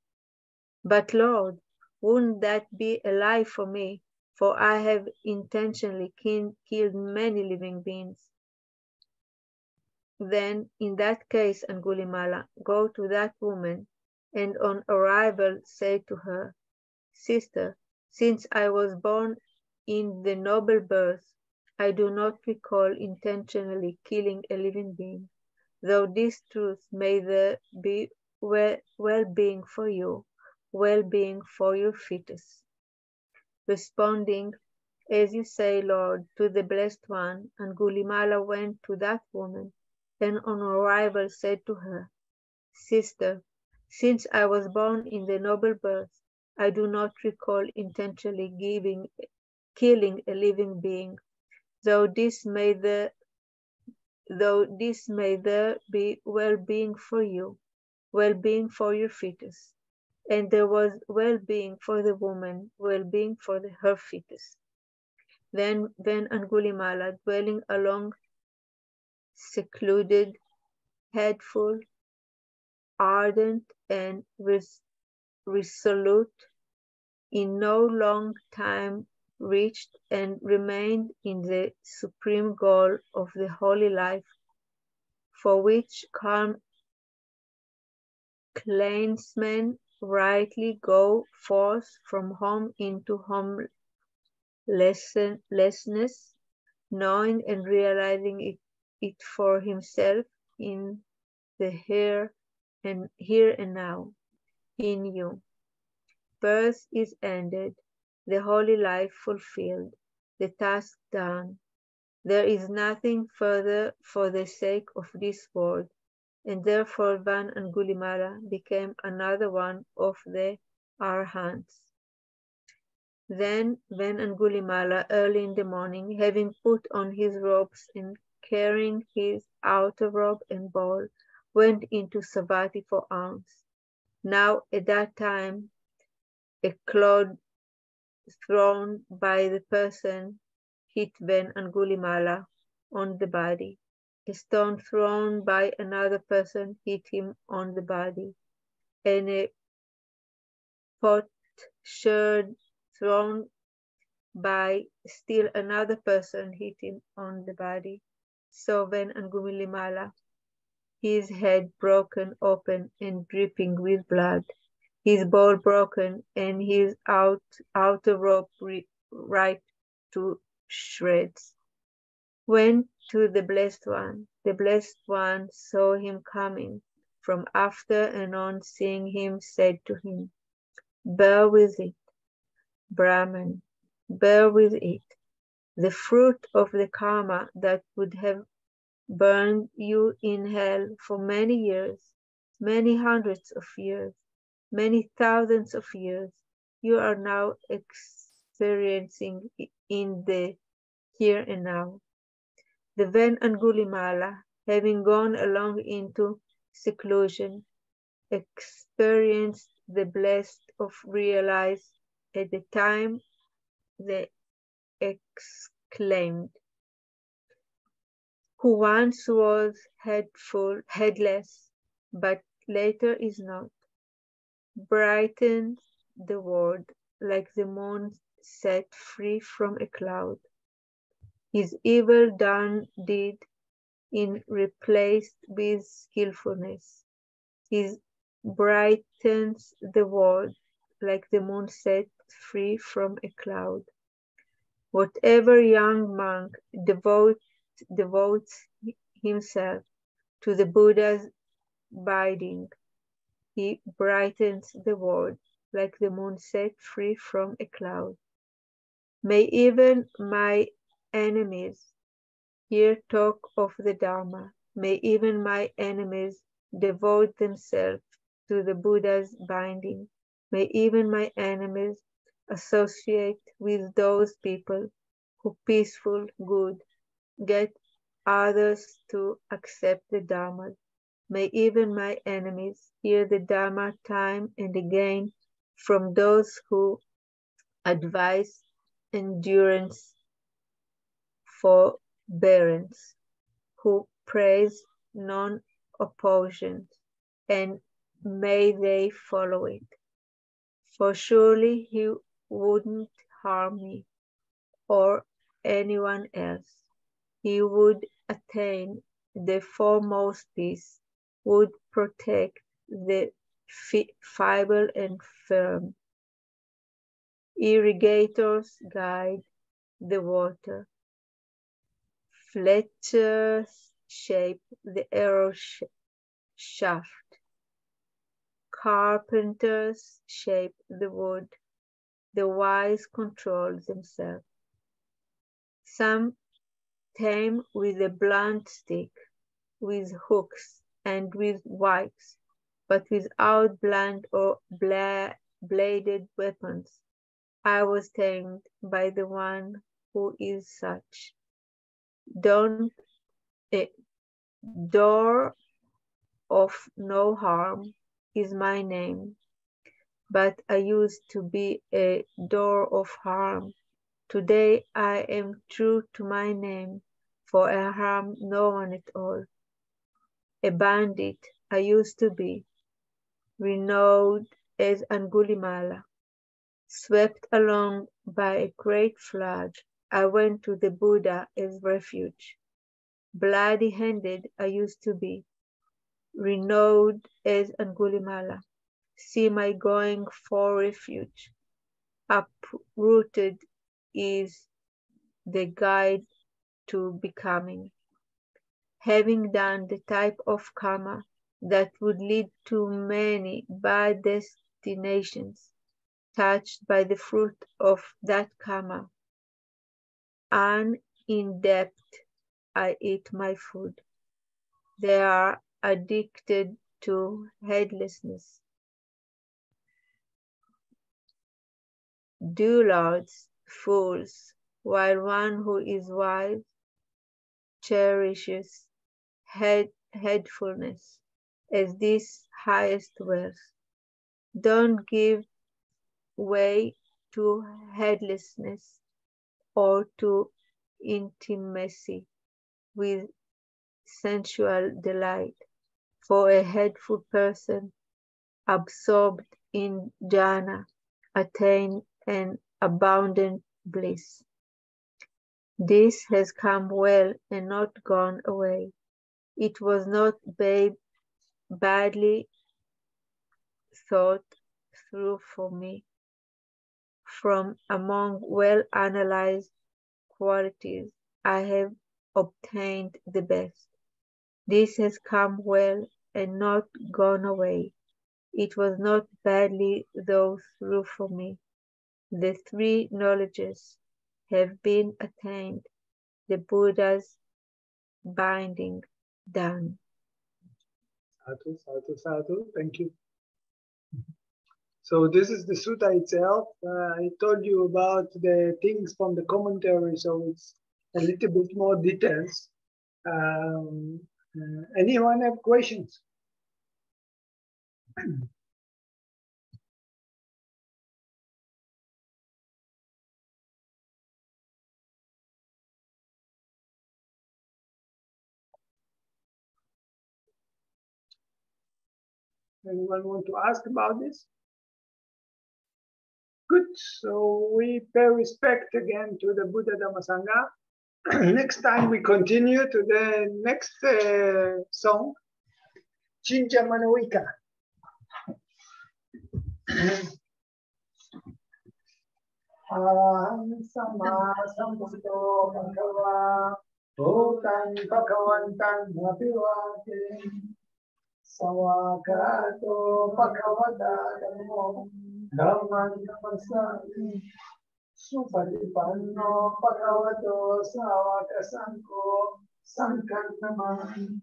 But Lord, wouldn't that be a lie for me? For I have intentionally killed many living beings. Then, in that case, Angulimala, go to that woman, and on arrival say to her, Sister, since I was born in the noble birth, I do not recall intentionally killing a living being, though this truth may there be well-being for you, well-being for your fetus. Responding, as you say, Lord, to the Blessed One, Angulimala went to that woman, and on arrival said to her, Sister, since I was born in the noble birth, I do not recall intentionally killing a living being, though this may there be well-being for you, well-being for your fetus. And there was well-being for the woman, well-being for her fetus. Then Angulimala, dwelling along secluded, headful, ardent, and resolute, in no long time reached and remained in the supreme goal of the holy life, for which calm clansmen rightly go forth from home into homelessness, knowing and realizing it for himself in the here and now, in you. Birth is ended, the holy life fulfilled, the task done. There is nothing further for the sake of this world, and therefore Van Angulimala became another one of the Arhants. Then Van Angulimala, early in the morning, having put on his robes and carrying his outer robe and bowl, went into Savatthi for alms. Now at that time, a clod thrown by the person hit Van Angulimala on the body. A stone thrown by another person hit him on the body, and a potsherd thrown by still another person hit him on the body. So Van Angulimala, his head broken open and dripping with blood, his bowl broken, and his outer robe right to shreds, went to the Blessed One. The Blessed One saw him coming from after, and on seeing him said to him, Bear with it, Brahman, bear with it. The fruit of the karma that would have burned you in hell for many years, many hundreds of years, many thousands of years, you are now experiencing in the here and now. The Van Angulimala, having gone along into seclusion, experienced the blessed of realized at the time they exclaimed, who once was headless, but later is not, brightens the world like the moon set free from a cloud. His evil done deed in replaced with skillfulness. He brightens the world like the moon set free from a cloud. Whatever young monk devotes himself to the Buddha's biding. He brightens the world like the moon set free from a cloud. May even my enemies hear talk of the Dharma. May even my enemies devote themselves to the Buddha's binding. May even my enemies associate with those people who peaceful, good, get others to accept the Dharma. May even my enemies hear the Dharma time and again from those who advise endurance, forbearance, who praise non-opposition, and may they follow it. For surely he wouldn't harm me or anyone else. He would attain the foremost peace, would protect the feeble and firm. Irrigators guide the water. Fletchers shape the arrow shaft. Carpenters shape the wood. The wise control themselves. Some tame with a blunt stick, with hooks and with wipes, but without blunt or bladed weapons. I was tamed by the one who is such. Door of no harm is my name, but I used to be a door of harm. Today I am true to my name, for I harm no one at all. A bandit I used to be, renowned as Angulimala. Swept along by a great flood, I went to the Buddha as refuge. Bloody-handed I used to be, renowned as Angulimala. See my going for refuge. Uprooted is the guide to becoming. Having done the type of karma that would lead to many bad destinations, touched by the fruit of that karma, unindept I eat my food. They are addicted to heedlessness. Dullards, fools, while one who is wise cherishes heedfulness as this highest wealth. Don't give way to heedlessness or to intimacy with sensual delight, for a heedful person absorbed in jhana attain an abundant bliss. This has come well and not gone away. It was not badly thought through for me. From among well-analyzed qualities, I have obtained the best. This has come well and not gone away. It was not badly thought through for me. The three knowledges have been attained, the Buddha's binding done. Sadhu, sadhu, sadhu. Thank you. So this is the sutta itself. I told you about the things from the commentary, so it's a little bit more details. Anyone have questions? Anyone want to ask about this? Good. So we pay respect again to the Buddha Dhamma Sangha. Next time we continue to the next song, Chincha Manawika. Aham sama sambuddho bhagava bhutan bhagavantan abhivate Sawakato Pakavada Dhammo Dhamman Namasami Supatipanno Pakavato Savakasanko Sankarnamani.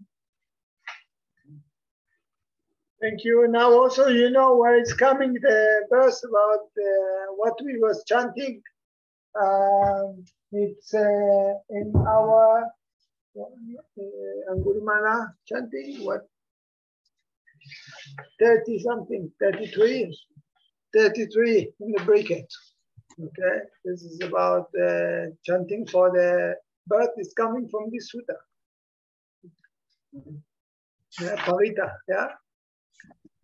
Thank you. Now also you know where it's coming, the verse about what we was chanting. It's in our Angulimala chanting, what? 30 something, 33 in the bracket. Okay, this is about chanting for the birth is coming from this sutta. Yeah, Parita, yeah.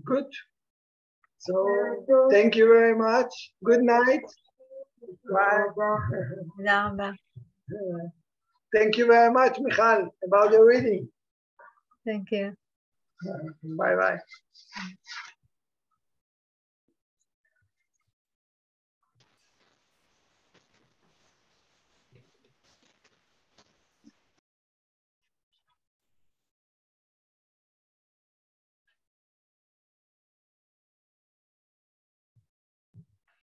Good. So thank you very much. Good night. Bye. Thank you very much, Michal, about the reading. Thank you. Bye-bye.